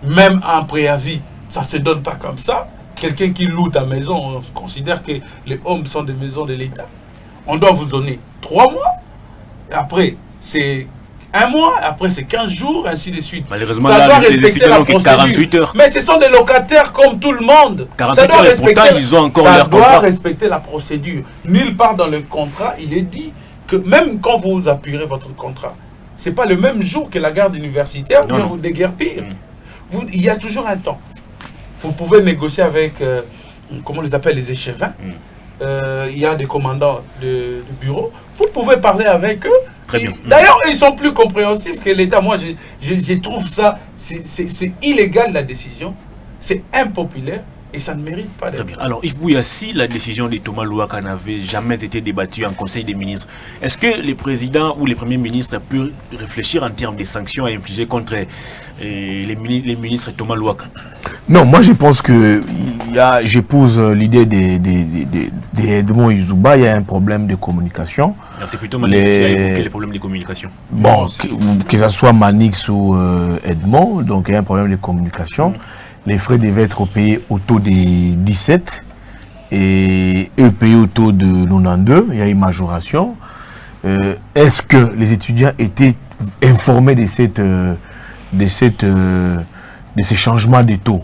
même un préavis, ça ne se donne pas comme ça, quelqu'un qui loue ta maison, on considère que les hommes sont des maisons de l'État. On doit vous donner 3 mois, après c'est 1 mois, après c'est 15 jours, ainsi de suite. Malheureusement, ça là, doit respecter la 48 heures. Mais ce sont des locataires comme tout le monde. 48 heures, et pourtant, ils ont encore leur contrat. Ça doit respecter la procédure. Nulle part dans le contrat, il est dit que même quand vous appuierez votre contrat, ce n'est pas le même jour que la garde universitaire ou des déguerpir. Il y a toujours un temps. Vous pouvez négocier avec, comment on les appelle, les échevins. Il y a des commandants de bureau. Vous pouvez parler avec eux. D'ailleurs, ils sont plus compréhensifs que l'État. Moi, je trouve ça, c'est illégal la décision. C'est impopulaire. Et ça ne mérite pas d'être. Alors, Yves Bouya, si la décision de Thomas Louaka n'avait jamais été débattue en Conseil des ministres, est-ce que les présidents ou les premiers ministres ont pu réfléchir en termes de sanctions à infliger contre les ministres Thomas Louaka? Non, moi je pense que j'épouse l'idée d'Edmond Izouba, il y a un problème de communication. C'est plutôt Manix qui a évoqué les problèmes de communication. Bon, que ce soit Manix ou Edmond, donc il y a un problème de communication. Les frais devaient être payés au taux de 17 et eux payés au taux de 92. Il y a une majoration. Est-ce que les étudiants étaient informés de ces changements de taux?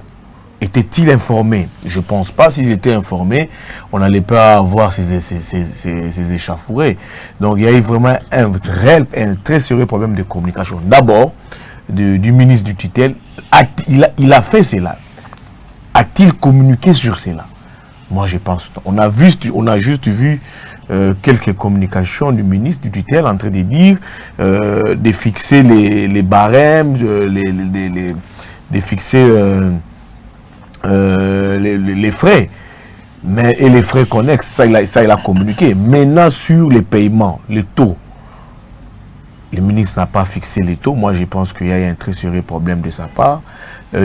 Étaient-ils informés? Je ne pense pas. S'ils étaient informés, on n'allait pas avoir ces échauffourées. Donc il y a eu vraiment un très sérieux problème de communication. D'abord, du ministre du tutelle, il a fait cela. A-t-il communiqué sur cela? Moi, je pense. On a juste vu quelques communications du ministre du tutelle en train de dire de fixer les barèmes, de fixer les frais. Et les frais connexes, ça il a communiqué. Maintenant, sur les paiements, les taux, le ministre n'a pas fixé les taux. Moi, je pense qu'il y a un très sérieux problème de sa part.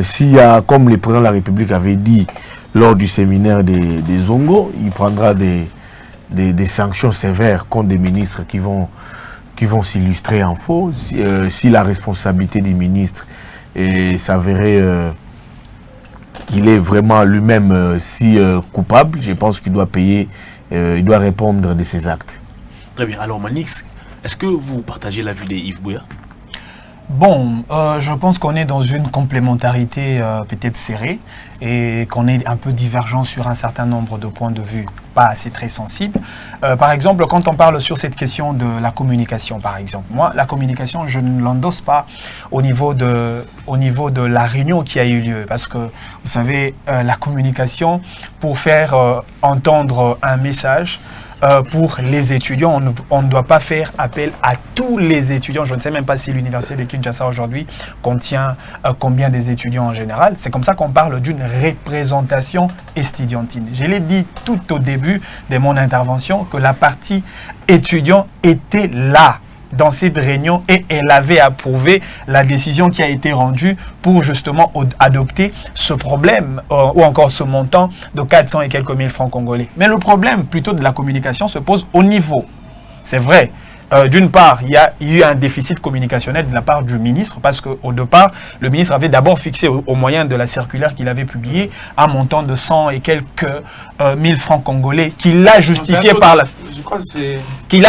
S'il y a, comme le président de la République avait dit lors du séminaire des Zongo, il prendra des sanctions sévères contre des ministres qui vont s'illustrer en faux. Si la responsabilité des ministres s'avérait qu'il est vraiment lui-même coupable, je pense qu'il doit payer, il doit répondre de ses actes. Très bien. Alors, Manix, est-ce que vous partagez l'avis de Yves Bouya? Bon, je pense qu'on est dans une complémentarité peut-être serrée et qu'on est un peu divergent sur un certain nombre de points de vue, pas assez très sensibles. Par exemple, quand on parle sur cette question de la communication, par exemple, moi, la communication, je ne l'endosse pas au niveau de la réunion qui a eu lieu, parce que, vous savez, la communication, pour faire entendre un message, pour les étudiants, on ne doit pas faire appel à tous les étudiants. Je ne sais même pas si l'université de Kinshasa aujourd'hui contient combien des étudiants en général. C'est comme ça qu'on parle d'une représentation estudiantine. Je l'ai dit tout au début de mon intervention que la partie étudiant était là dans cette réunion et elle avait approuvé la décision qui a été rendue pour justement adopter ce problème ou encore ce montant de 400 et quelques mille francs congolais. Mais le problème plutôt de la communication se pose au niveau. C'est vrai. D'une part, il y a eu un déficit communicationnel de la part du ministre parce qu'au départ, le ministre avait d'abord fixé au moyen de la circulaire qu'il avait publiée un montant de 100 et quelques mille francs congolais qu'il a justifié par la... Je crois que c'est... Qu'il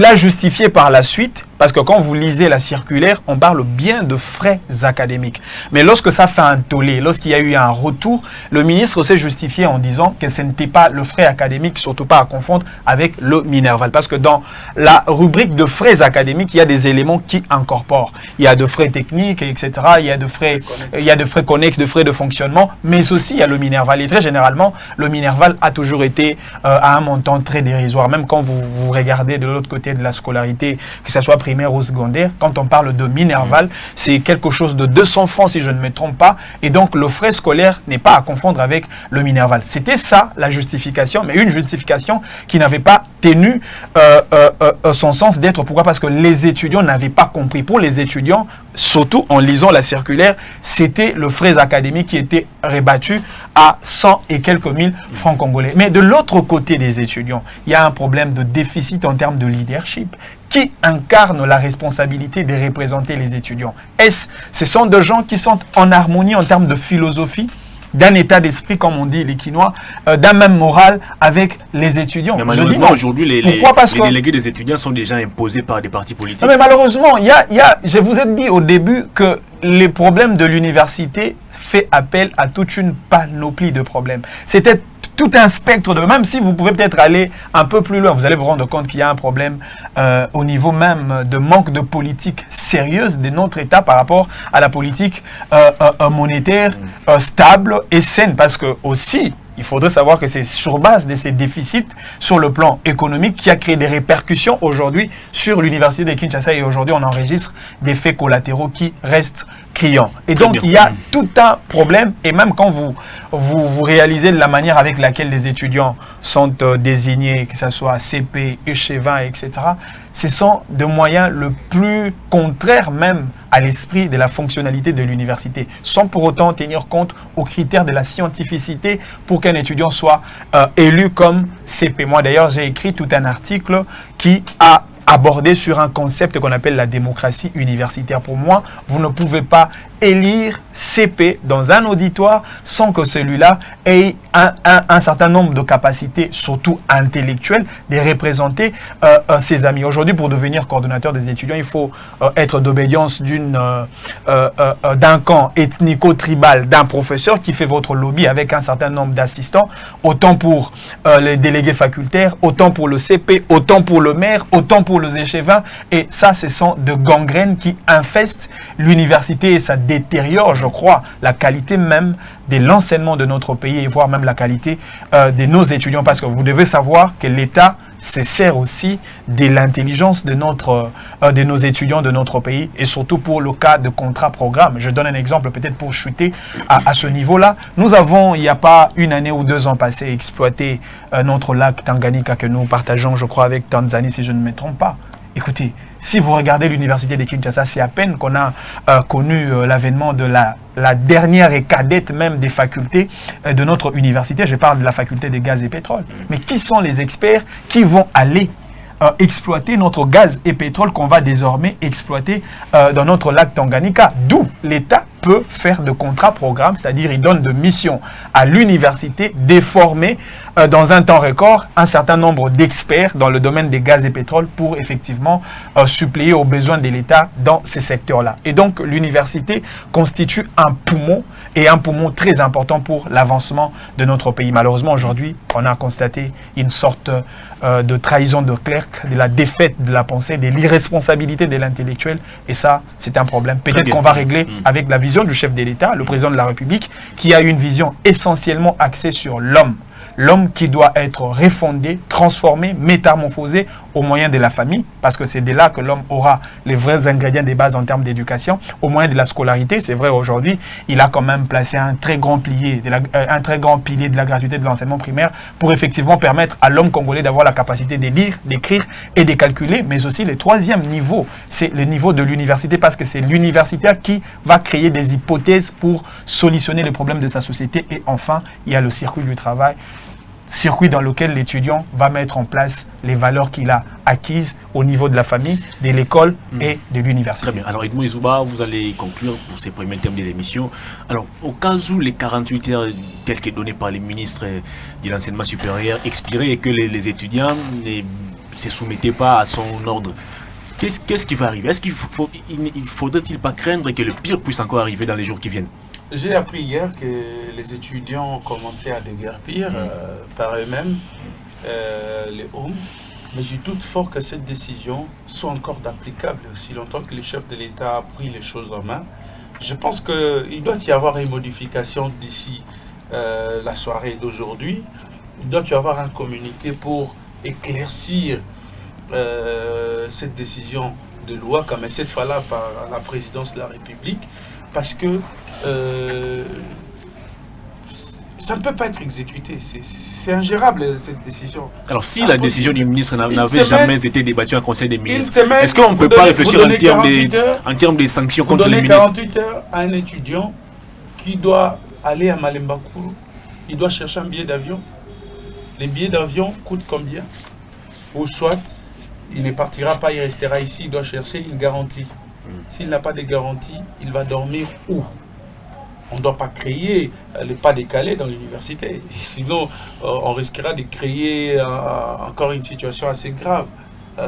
a justifié par la suite, parce que quand vous lisez la circulaire, on parle bien de frais académiques. Mais lorsque ça fait un tollé, lorsqu'il y a eu un retour, le ministre s'est justifié en disant que ce n'était pas le frais académique, surtout pas à confondre avec le Minerval. Parce que dans la rubrique de frais académiques, il y a des éléments qui incorporent. Il y a de frais techniques, etc. Il y a de frais connexes, de frais de fonctionnement, mais aussi il y a le Minerval. Et très généralement, le Minerval a toujours été à un montant très dérisoire. Même quand vous regardez de l'autre côté de la scolarité, que ce soit primaire ou secondaire, quand on parle de Minerval, c'est quelque chose de 200 francs si je ne me trompe pas. Et donc le frais scolaire n'est pas à confondre avec le Minerval. C'était ça la justification, mais une justification qui n'avait pas tenu son sens d'être. Pourquoi? Parce que les étudiants n'avaient pas compris. Pour les étudiants, surtout en lisant la circulaire, c'était le frais académique qui était rebattu à 100 et quelques mille francs congolais. Mais de l'autre côté des étudiants, il y a un problème de déficit en termes de leadership. Qui incarne la responsabilité de représenter les étudiants? Ce sont des gens qui sont en harmonie en termes de philosophie d'un état d'esprit, comme on dit les Quinois, d'un même moral avec les étudiants. Mais malheureusement, aujourd'hui, les délégués des étudiants sont déjà imposés par des partis politiques. Non, mais malheureusement, je vous ai dit au début que les problèmes de l'université fait appel à toute une panoplie de problèmes. C'était tout un spectre de... Même si vous pouvez peut-être aller un peu plus loin, vous allez vous rendre compte qu'il y a un problème au niveau même de manque de politique sérieuse de notre État par rapport à la politique monétaire stable et saine. Parce que aussi, il faudrait savoir que c'est sur base de ces déficits sur le plan économique qui a créé des répercussions aujourd'hui sur l'université de Kinshasa. Et aujourd'hui, on enregistre des faits collatéraux qui restent criants. Et donc, il y a tout un problème. Et même quand vous réalisez la manière avec laquelle les étudiants sont désignés, que ce soit CP, échevin, etc., ce sont des moyens le plus contraires même à l'esprit de la fonctionnalité de l'université, sans pour autant tenir compte aux critères de la scientificité pour qu'un étudiant soit élu comme CP. Moi d'ailleurs, j'ai écrit tout un article qui a abordé sur un concept qu'on appelle la démocratie universitaire. Pour moi, vous ne pouvez pas élire CP dans un auditoire sans que celui-là ait un certain nombre de capacités, surtout intellectuelles, de représenter ses amis. Aujourd'hui, pour devenir coordonnateur des étudiants, il faut être d'obédience d'un camp ethnico-tribal, d'un professeur qui fait votre lobby avec un certain nombre d'assistants, autant pour les délégués facultaires, autant pour le CP, autant pour le maire, autant pour les échevins. Et ça, ce sont de gangrènes qui infestent l'université et ça détériore, je crois, la qualité même de l'enseignement de notre pays et voire même la qualité de nos étudiants. Parce que vous devez savoir que l'État se sert aussi de l'intelligence de nos étudiants de notre pays et surtout pour le cas de contrat-programme. Je donne un exemple peut-être pour chuter à ce niveau-là. Nous avons, il n'y a pas une année ou 2 ans passé, exploité notre lac Tanganyika que nous partageons, je crois, avec Tanzanie, si je ne me trompe pas. Écoutez, si vous regardez l'université de Kinshasa, c'est à peine qu'on a connu l'avènement de la dernière et cadette même des facultés de notre université. Je parle de la faculté des gaz et pétrole. Mais qui sont les experts qui vont aller exploiter notre gaz et pétrole qu'on va désormais exploiter dans notre lac Tanganyika? D'où l'État peut faire de contrats-programmes, c'est-à-dire il donne de missions à l'université de former dans un temps record un certain nombre d'experts dans le domaine des gaz et pétrole pour effectivement suppléer aux besoins de l'État dans ces secteurs-là. Et donc l'université constitue un poumon et un poumon très important pour l'avancement de notre pays. Malheureusement aujourd'hui, on a constaté une sorte de trahison de clerc, de la défaite de la pensée, de l'irresponsabilité de l'intellectuel et ça, c'est un problème. Peut-être qu'on va régler avec la vision du chef de l'État, le président de la République, qui a une vision essentiellement axée sur l'homme. L'homme qui doit être refondé, transformé, métamorphosé au moyen de la famille, parce que c'est de là que l'homme aura les vrais ingrédients de base en termes d'éducation, au moyen de la scolarité. C'est vrai, aujourd'hui, il a quand même placé un très grand pilier de la gratuité de l'enseignement primaire pour effectivement permettre à l'homme congolais d'avoir la capacité de lire, d'écrire et de calculer, mais aussi le troisième niveau, c'est le niveau de l'université, parce que c'est l'universitaire qui va créer des hypothèses pour solutionner les problèmes de sa société. Et enfin, il y a le circuit du travail, circuit dans lequel l'étudiant va mettre en place les valeurs qu'il a acquises au niveau de la famille, de l'école et de l'université. Très bien. Alors Edmond Izouba, vous allez conclure pour ces premiers termes de l'émission. Alors, au cas où les 48 heures telles que données par les ministres de l'enseignement supérieur expiraient et que les étudiants ne se soumettaient pas à son ordre, qu'est-ce qui va arriver? Est-ce qu'il faudrait-il pas craindre que le pire puisse encore arriver dans les jours qui viennent? J'ai appris hier que les étudiants ont commencé à déguerpir par eux-mêmes les hommes. Mais je doute fort que cette décision soit encore applicable aussi longtemps que le chef de l'État a pris les choses en main. Je pense qu'il doit y avoir une modification d'ici la soirée d'aujourd'hui. Il doit y avoir un communiqué pour éclaircir cette décision de loi, comme cette fois-là par la présidence de la République, parce que ça ne peut pas être exécuté. C'est ingérable cette décision. Alors si la décision du ministre n'avait jamais été débattue en Conseil des ministres, est-ce qu'on ne peut pas réfléchir en termes de sanctions contre le ministre? 48 heures à un étudiant qui doit aller à Malembakuru, il doit chercher un billet d'avion. Les billets d'avion coûtent combien? Ou soit il ne partira pas, il restera ici, il doit chercher une garantie. S'il n'a pas de garantie, il va dormir où? On ne doit pas créer les pas décalés dans l'université. Sinon, on risquera de créer encore une situation assez grave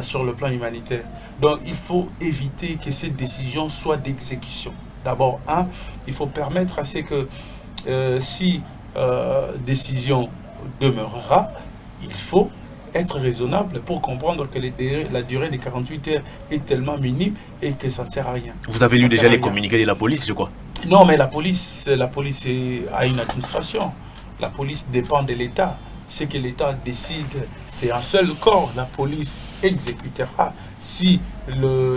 sur le plan humanitaire. Donc, il faut éviter que cette décision soit d'exécution. D'abord, il faut permettre à ce que si décision demeurera, il faut être raisonnable pour comprendre que la durée des 48 heures est tellement minime et que ça ne sert à rien. Vous avez lu déjà les communiqués de la police, je crois. Non, mais la police a une administration. La police dépend de l'État. Ce que l'État décide, c'est un seul corps. La police exécutera. Si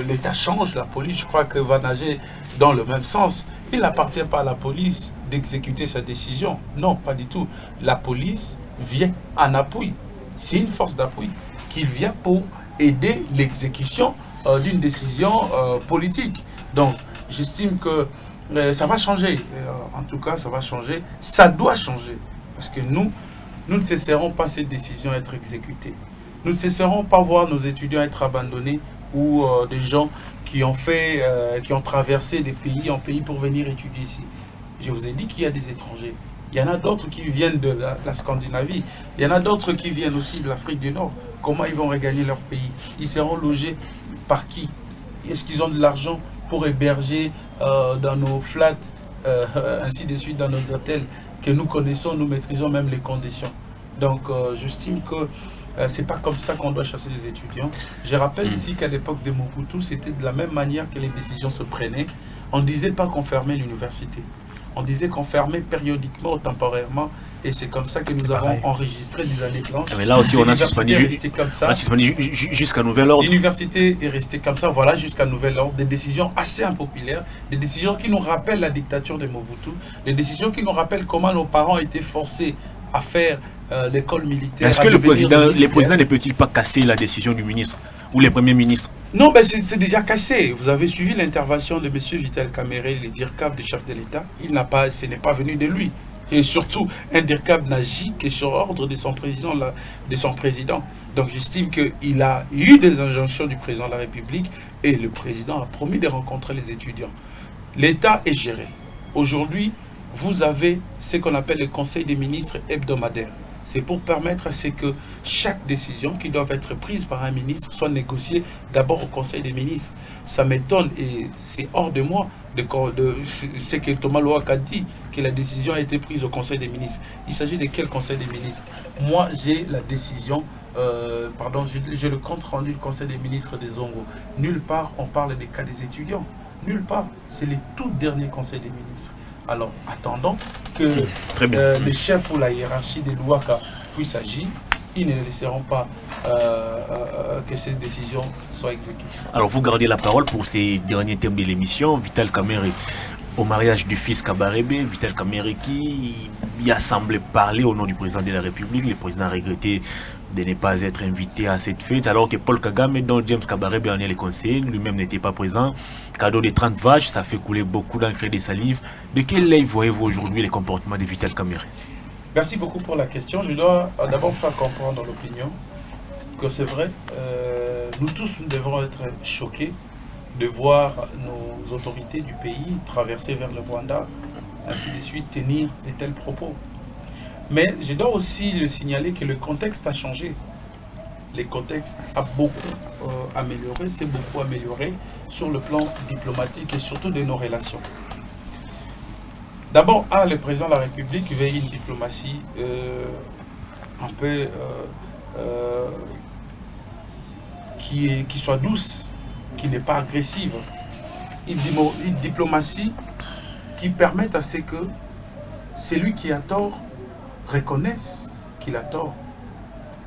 l'État change, la police, je crois que va nager dans le même sens. Il n'appartient pas à la police d'exécuter sa décision. Non, pas du tout. La police vient en appui. C'est une force d'appui qui vient pour aider l'exécution d'une décision politique. Donc, j'estime que ça va changer. En tout cas, ça va changer. Ça doit changer. Parce que nous ne cesserons pas cette décision être exécutée. Nous ne cesserons pas voir nos étudiants être abandonnés ou des gens qui ont traversé des pays en pays pour venir étudier ici. Je vous ai dit qu'il y a des étrangers. Il y en a d'autres qui viennent de la Scandinavie. Il y en a d'autres qui viennent aussi de l'Afrique du Nord. Comment ils vont regagner leur pays? Ils seront logés par qui? Est-ce qu'ils ont de l'argent pour héberger dans nos flats, ainsi de suite, dans nos hôtels que nous connaissons, nous maîtrisons même les conditions. Donc, j'estime que c'est pas comme ça qu'on doit chasser les étudiants. Je rappelle ici qu'à l'époque de Mobutu, c'était de la même manière que les décisions se prenaient. On ne disait pas qu'on fermait l'université. On disait qu'on fermait périodiquement ou temporairement, et c'est comme ça que nous avons enregistré des années blanches. Mais là aussi, on a suspendu jusqu'à nouvel ordre. L'université est restée comme ça, voilà, jusqu'à nouvel ordre. Des décisions assez impopulaires, des décisions qui nous rappellent la dictature de Mobutu, des décisions qui nous rappellent comment nos parents étaient forcés à faire l'école militaire. Est-ce que les présidents ne peuvent-ils pas casser la décision du ministre ou les premiers ministres? Non, ben c'est déjà cassé. Vous avez suivi l'intervention de M. Vital Kamerhe, le DIRCAB du chef de l'État. Ce n'est pas venu de lui. Et surtout, un DIRCAB n'agit que sur ordre de son président. Donc j'estime qu'il a eu des injonctions du président de la République et le président a promis de rencontrer les étudiants. L'État est géré. Aujourd'hui, vous avez ce qu'on appelle le Conseil des ministres hebdomadaire. C'est pour permettre à ce que chaque décision qui doit être prise par un ministre soit négociée d'abord au Conseil des ministres. Ça m'étonne et c'est hors de moi de ce que Thomas Louaka a dit, que la décision a été prise au Conseil des ministres. Il s'agit de quel Conseil des ministres? Moi, j'ai la décision, j'ai le compte rendu du Conseil des ministres des Zongo. Nulle part, on parle des cas des étudiants. Nulle part. C'est le tout dernier Conseil des ministres. Alors, attendons que les chefs ou la hiérarchie des Louaka puissent agir. Ils ne laisseront pas que ces décisions soient exécutées. Alors, vous gardez la parole pour ces derniers thèmes de l'émission. Vital Kamerhe, au mariage du fils Kabarebe, Vital Kamerhe qui y a semblé parler au nom du président de la République. Le président a regretté de ne pas être invité à cette fête, alors que Paul Kagame, dont James Kabarebe en est le conseiller, lui-même n'était pas présent. Cadeau de 30 vaches, ça fait couler beaucoup d'encre et de salive. De quel œil voyez-vous aujourd'hui les comportements de Vital Kamerhe? Merci beaucoup pour la question. Je dois d'abord faire comprendre l'opinion que c'est vrai, nous tous nous devons être choqués de voir nos autorités du pays traverser vers le Rwanda, ainsi de suite, tenir de tels propos. Mais je dois aussi le signaler que le contexte a changé. Le contexte a beaucoup amélioré, s'est beaucoup amélioré sur le plan diplomatique et surtout de nos relations. D'abord, le président de la République veut une diplomatie un peu qui soit douce, qui n'est pas agressive. Une diplomatie qui permette à ce que celui qui a tort reconnaisse qu'il a tort.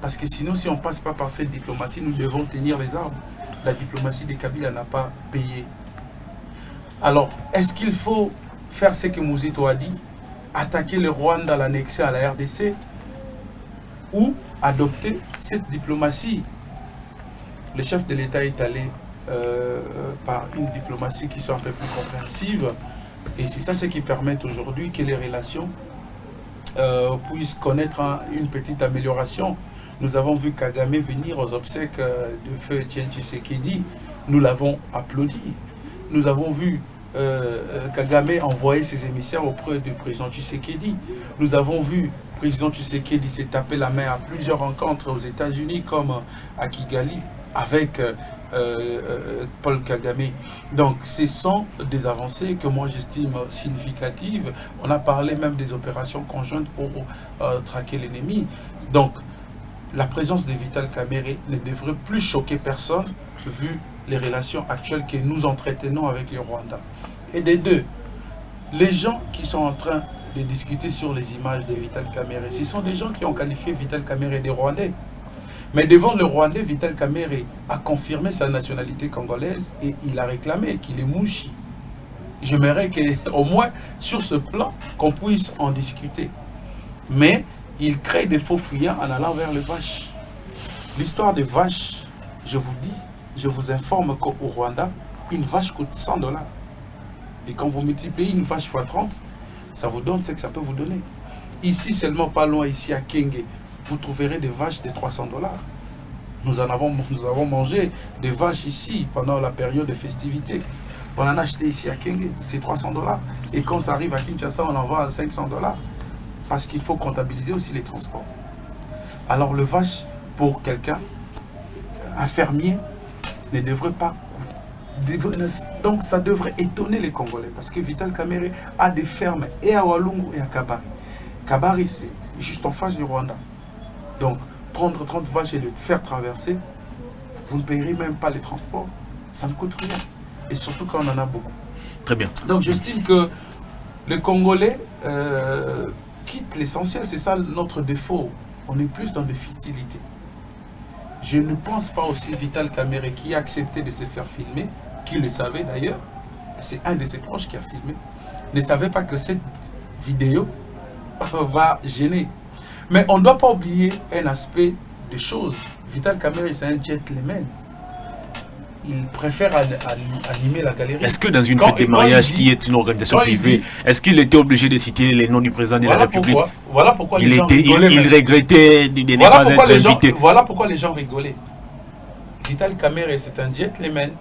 Parce que sinon, si on ne passe pas par cette diplomatie, nous devons tenir les armes. La diplomatie de Kabila n'a pas payé. Alors, est-ce qu'il faut faire ce que Mouzito a dit, attaquer le Rwanda, l'annexer à la RDC, ou adopter cette diplomatie? Le chef de l'État est allé par une diplomatie qui soit un peu plus compréhensive, et c'est ça ce qui permet aujourd'hui que les relations puissent connaître une petite amélioration. Nous avons vu Kagame venir aux obsèques de feu Etienne Tshisekedi, nous l'avons applaudi. Nous avons vu Kagame envoyait ses émissaires auprès du président Tshisekedi. Nous avons vu le président Tshisekedi s'est tapé la main à plusieurs rencontres aux États-Unis, comme à Kigali, avec Paul Kagame. Donc, ce sont des avancées que moi j'estime significatives. On a parlé même des opérations conjointes pour traquer l'ennemi. Donc, la présence de Vital Kamerhe ne devrait plus choquer personne, vu les relations actuelles que nous entretenons avec le Rwanda. Et des deux, les gens qui sont en train de discuter sur les images de Vital Kamerhe, ce sont des gens qui ont qualifié Vital Kamerhe de Rwandais. Mais devant le Rwandais, Vital Kamerhe a confirmé sa nationalité congolaise et il a réclamé qu'il est mouchi. J'aimerais qu'au moins sur ce plan, qu'on puisse en discuter. Mais il crée des faux fuyants en allant vers les vaches. L'histoire des vaches, je vous dis, je vous informe qu'au Rwanda, une vache coûte $100. Et quand vous multipliez une vache x 30, ça vous donne ce que ça peut vous donner. Ici, seulement pas loin, ici à Kenge, vous trouverez des vaches de $300. Nous avons mangé des vaches ici pendant la période de festivités. On en a acheté ici à Kenge, c'est $300. Et quand ça arrive à Kinshasa, on en vend à $500. Parce qu'il faut comptabiliser aussi les transports. Alors le vache, pour quelqu'un, un fermier, ne devrait pas... Donc ça devrait étonner les Congolais. Parce que Vital Kamerhe a des fermes et à Walungu et à Kabari. Kabari, c'est juste en face du Rwanda. Donc, prendre 30 vaches et les faire traverser, vous ne payerez même pas les transports. Ça ne coûte rien. Et surtout quand on en a beaucoup. Très bien. Donc, j'estime que les Congolais quittent l'essentiel. C'est ça notre défaut. On est plus dans des futilités. Je ne pense pas aussi Vital Kamerhe qui a accepté de se faire filmer, qui le savait d'ailleurs, c'est un de ses proches qui a filmé, ne savait pas que cette vidéo va gêner. Mais on ne doit pas oublier un aspect des choses. Vital Kamerhe, c'est un gentleman. Il préfère animer la galerie. Est-ce que dans une fête de mariage qui est une organisation privée, est-ce qu'il était obligé de citer les noms du président de la République? Voilà pourquoi les gens rigolaient. Il regrettait de ne pas être invité. Voilà pourquoi les gens rigolaient. Vital Kamerhe, c'est un gentleman.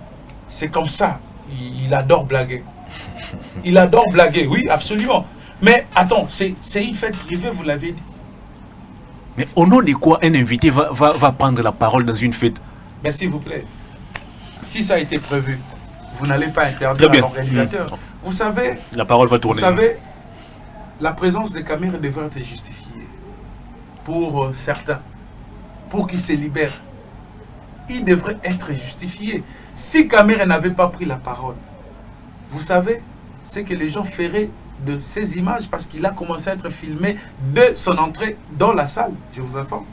C'est comme ça. Il adore blaguer. Il adore blaguer, oui, absolument. Mais attends, c'est une fête privée, vous l'avez dit. Mais au nom de quoi un invité va prendre la parole dans une fête? Mais s'il vous plaît, si ça a été prévu, vous n'allez pas interdire à l'organisateur. Vous savez, la parole va tourner. Vous savez, la présence des caméras devrait être justifiée pour certains, pour qu'ils se libèrent. Il devrait être justifié. Si Kamerhe n'avait pas pris la parole, vous savez, c'est que les gens feraient de ces images parce qu'il a commencé à être filmé de son entrée dans la salle, je vous informe.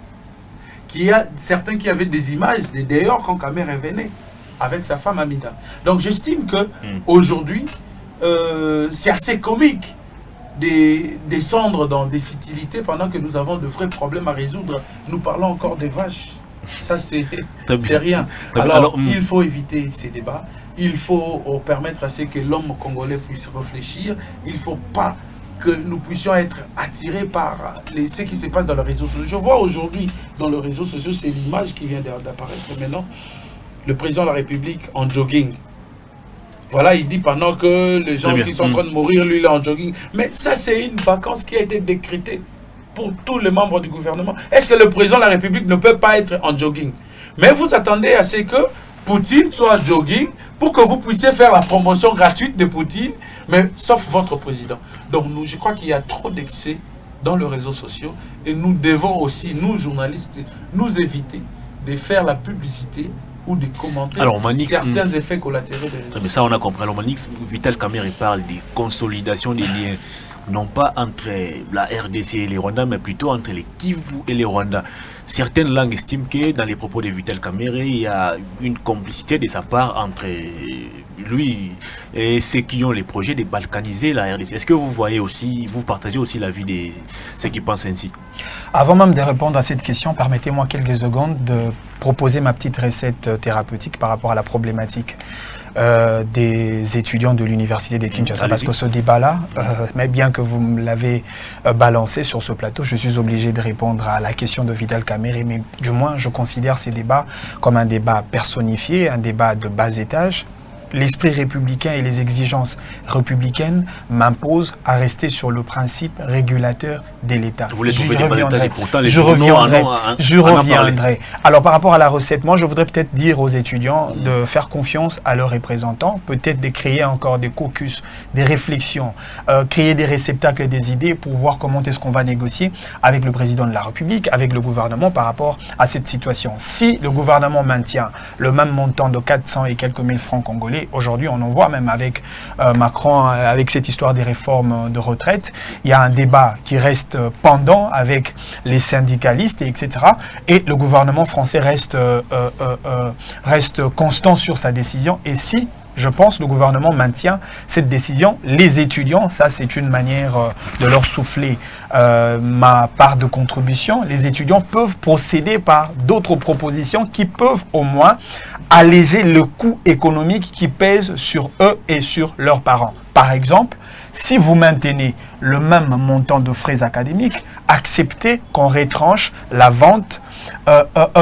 Qu'il y a certains qui avaient des images de dehors quand Kamerhe venait avec sa femme Amida. Donc j'estime que aujourd'hui, c'est assez comique de descendre dans des futilités pendant que nous avons de vrais problèmes à résoudre. Nous parlons encore des vaches. Ça, c'est rien. Alors, il faut éviter ces débats. Il faut permettre à ce que l'homme congolais puisse réfléchir. Il ne faut pas que nous puissions être attirés par ce qui se passe dans les réseaux sociaux. Je vois aujourd'hui dans les réseaux sociaux, c'est l'image qui vient d'apparaître maintenant. Le président de la République en jogging. Voilà, il dit pendant que les gens qui sont en train de mourir, lui, il est en jogging. Mais ça, c'est une vacance qui a été décrétée pour tous les membres du gouvernement. Est-ce que le président de la République ne peut pas être en jogging? Mais vous attendez à ce que Poutine soit en jogging pour que vous puissiez faire la promotion gratuite de Poutine, mais sauf votre président. Donc, je crois qu'il y a trop d'excès dans les réseaux sociaux et nous devons aussi, nous, journalistes, nous éviter de faire la publicité ou de commenter certains effets collatéraux des réseaux. Mais ça, on a compris. Alors, Manix, Vital Kamerhe parle de consolidation des liens, non pas entre la RDC et les Rwandais, mais plutôt entre les Kivu et les Rwandais. Certaines langues estiment que dans les propos de Vital Kamerhe, il y a une complicité de sa part entre lui et ceux qui ont les projets de balkaniser la RDC. Est-ce que vous voyez aussi, vous partagez aussi l'avis de ceux qui pensent ainsi? Avant même de répondre à cette question, permettez-moi quelques secondes de proposer ma petite recette thérapeutique par rapport à la problématique des étudiants de l'université de Kinshasa. Parce que ce débat-là, mais bien que vous me l'avez balancé sur ce plateau, je suis obligé de répondre à la question de Vital Kamerhe, mais du moins je considère ces débats comme un débat personnifié, un débat de bas étage, l'esprit républicain et les exigences républicaines m'imposent à rester sur le principe régulateur de l'État. Vous voulez trouver des balotages et pourtant les Je journaux reviendrai. Alors par rapport à la recette, moi je voudrais peut-être dire aux étudiants de faire confiance à leurs représentants, peut-être de créer encore des caucus, des réflexions, créer des réceptacles et des idées pour voir comment est-ce qu'on va négocier avec le président de la République, avec le gouvernement par rapport à cette situation. Si le gouvernement maintient le même montant de 400 et quelques mille francs congolais, aujourd'hui on en voit même avec Macron, avec cette histoire des réformes de retraite, il y a un débat qui reste pendant avec les syndicalistes, etc. Et le gouvernement français reste constant sur sa décision. Et si, je pense, le gouvernement maintient cette décision, les étudiants, ça c'est une manière de leur souffler ma part de contribution, les étudiants peuvent procéder par d'autres propositions qui peuvent au moins alléger le coût économique qui pèse sur eux et sur leurs parents. Par exemple, si vous maintenez le même montant de frais académiques, acceptez qu'on retranche la vente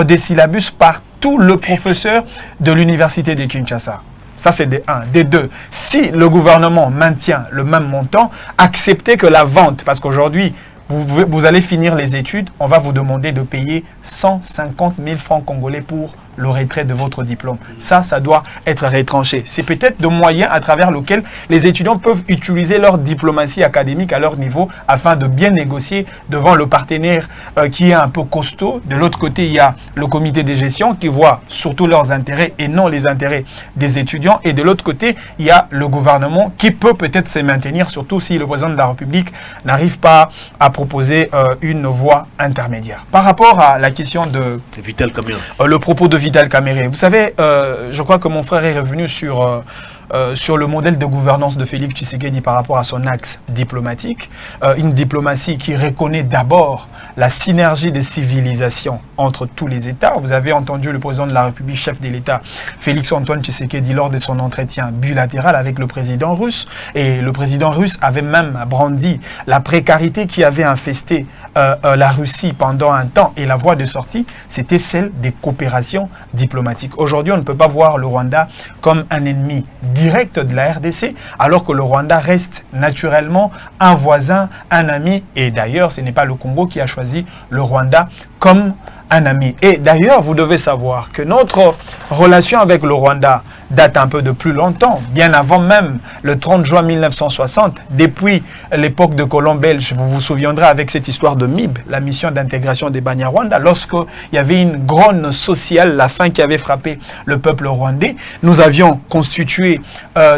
des syllabus par tout le professeur de l'université de Kinshasa. Ça, c'est des 1. Des 2, si le gouvernement maintient le même montant, acceptez que la vente, parce qu'aujourd'hui, vous allez finir les études, on va vous demander de payer 150 000 francs congolais pour le retrait de votre diplôme. Ça doit être retranché. C'est peut-être de moyens à travers lesquels les étudiants peuvent utiliser leur diplomatie académique à leur niveau afin de bien négocier devant le partenaire qui est un peu costaud. De l'autre côté, il y a le comité de gestion qui voit surtout leurs intérêts et non les intérêts des étudiants. Et de l'autre côté, il y a le gouvernement qui peut peut-être se maintenir, surtout si le président de la République n'arrive pas à proposer une voie intermédiaire. Par rapport à la question de Vital Kamerhe, le propos de Vital Kamerhe, vous savez, je crois que mon frère est revenu sur le modèle de gouvernance de Félix Tshisekedi par rapport à son axe diplomatique, une diplomatie qui reconnaît d'abord la synergie des civilisations entre tous les États. Vous avez entendu le président de la République, chef de l'État, Félix Antoine Tshisekedi, lors de son entretien bilatéral avec le président russe. Et le président russe avait même brandi la précarité qui avait infesté la Russie pendant un temps. Et la voie de sortie, c'était celle des coopérations diplomatiques. Aujourd'hui, on ne peut pas voir le Rwanda comme un ennemi direct de la RDC, alors que le Rwanda reste naturellement un voisin, un ami. Et d'ailleurs, ce n'est pas le Congo qui a choisi le Rwanda comme un ami. Et d'ailleurs, vous devez savoir que notre relation avec le Rwanda date un peu de plus longtemps, bien avant même le 30 juin 1960, depuis l'époque de colons belges. Vous vous souviendrez avec cette histoire de MIB, la mission d'intégration des Banyarwanda, lorsqu'il y avait une grogne sociale, la faim qui avait frappé le peuple rwandais, nous avions constitué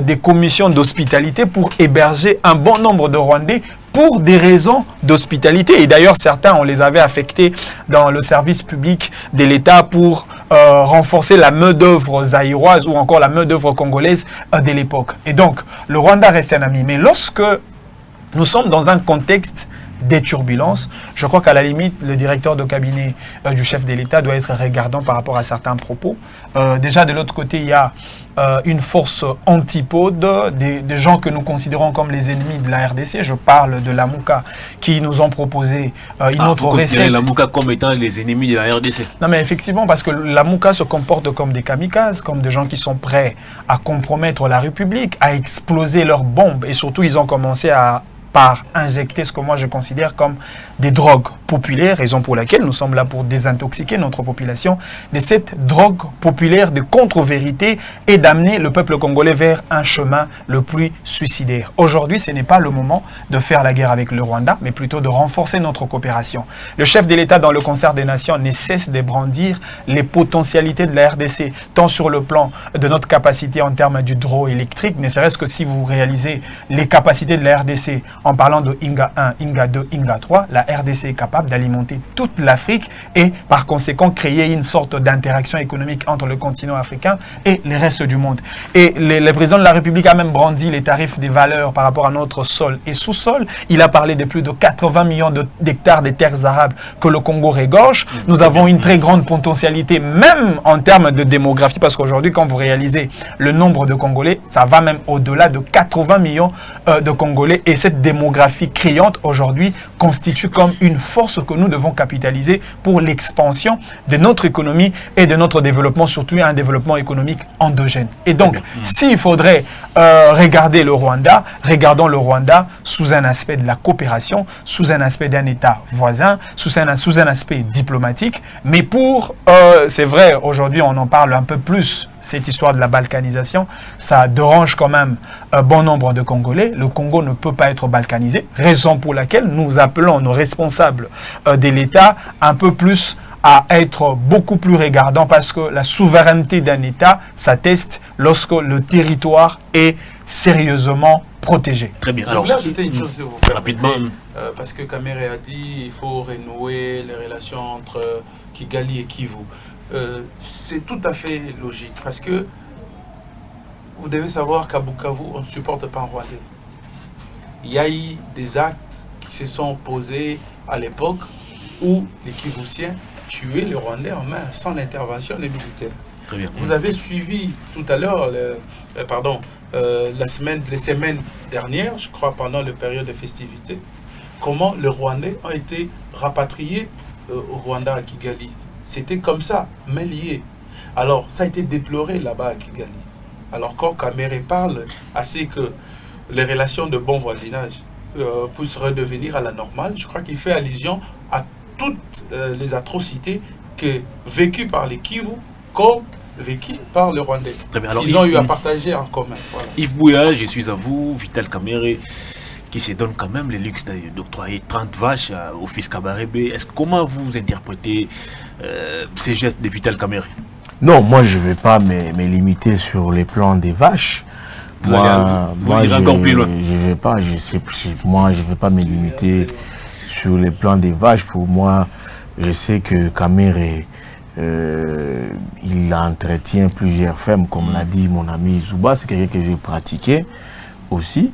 des commissions d'hospitalité pour héberger un bon nombre de Rwandais pour des raisons d'hospitalité. Et d'ailleurs, certains, on les avait affectés dans le service public de l'État pour renforcer la main-d'œuvre zaïroise ou encore la main-d'œuvre congolaise de l'époque. Et donc, le Rwanda reste un ami. Mais lorsque nous sommes dans un contexte des turbulences, je crois qu'à la limite, le directeur de cabinet du chef de l'État doit être regardant par rapport à certains propos. Déjà, de l'autre côté, il y a une force antipode des gens que nous considérons comme les ennemis de la RDC. Je parle de la Mouka qui nous ont proposé une autre vous recette. la Mouka comme étant les ennemis de la RDC? Non, mais effectivement, parce que la Mouka se comporte comme des kamikazes, comme des gens qui sont prêts à compromettre la République, à exploser leurs bombes. Et surtout, ils ont commencé par injecter ce que moi je considère comme des drogues populaires, raison pour laquelle nous sommes là pour désintoxiquer notre population de cette drogue populaire de contre-vérité et d'amener le peuple congolais vers un chemin le plus suicidaire. Aujourd'hui, ce n'est pas le moment de faire la guerre avec le Rwanda, mais plutôt de renforcer notre coopération. Le chef de l'État dans le concert des nations ne cesse de brandir les potentialités de la RDC, tant sur le plan de notre capacité en termes d'hydroélectrique, ne serait-ce que si vous réalisez les capacités de la RDC en parlant de Inga 1, Inga 2, Inga 3, la RDC est capable d'alimenter toute l'Afrique et par conséquent créer une sorte d'interaction économique entre le continent africain et le reste du monde. Et le président de la République a même brandi les tarifs des valeurs par rapport à notre sol et sous-sol. Il a parlé de plus de 80 millions d'hectares de terres arables que le Congo regorge. Nous avons une très grande potentialité, même en termes de démographie, parce qu'aujourd'hui, quand vous réalisez le nombre de Congolais, ça va même au-delà de 80 millions de Congolais. Et cette démographie criante aujourd'hui constitue comme une force force que nous devons capitaliser pour l'expansion de notre économie et de notre développement, surtout un développement économique endogène. Et donc, s'il faudrait regarder le Rwanda, regardons le Rwanda sous un aspect de la coopération, sous un aspect d'un État voisin, sous un aspect diplomatique. Mais c'est vrai, aujourd'hui on en parle un peu plus, cette histoire de la balkanisation, ça dérange quand même un bon nombre de Congolais. Le Congo ne peut pas être balkanisé, raison pour laquelle nous appelons nos responsables de l'État un peu plus à être beaucoup plus regardants, parce que la souveraineté d'un État s'atteste lorsque le territoire est sérieusement protégé. Très bien. Je voulais ajouter une chose, s'il vous plaît. Rapidement. Parce que Kamere a dit qu'il faut renouer les relations entre Kigali et Kivu. C'est tout à fait logique, parce que vous devez savoir qu'à Bukavu, on ne supporte pas un Rwandais. Il y a eu des actes qui se sont posés à l'époque où les Kivusiens tuaient les Rwandais en main sans l'intervention des militaires. Très bien. Vous avez suivi tout à l'heure, les semaines dernières, je crois pendant la période de festivités, comment les Rwandais ont été rapatriés au Rwanda, à Kigali. C'était comme ça, mais lié. Alors, ça a été déploré là-bas à Kigali. Alors, quand Kamere parle assez que les relations de bon voisinage puissent redevenir à la normale, je crois qu'il fait allusion à toutes les atrocités vécues par les Kivu comme vécues par le Rwandais. Alors, ils ont eu à partager en commun. Voilà. Yves Bouya, je suis à vous, Vital Kamere, qui se donne quand même le luxe d'octroyer 30 vaches au fils Kabarebe. Comment vous interprétez ces gestes de Vital Kamere? Non, moi je ne vais pas me limiter sur les plans des vaches. Vous irez encore plus loin. Je vais pas, moi je ne vais pas me limiter sur les plans des vaches. Pour moi, je sais que Kamere, il entretient plusieurs femmes, comme l'a dit mon ami Zouba. C'est quelqu'un que j'ai pratiqué aussi.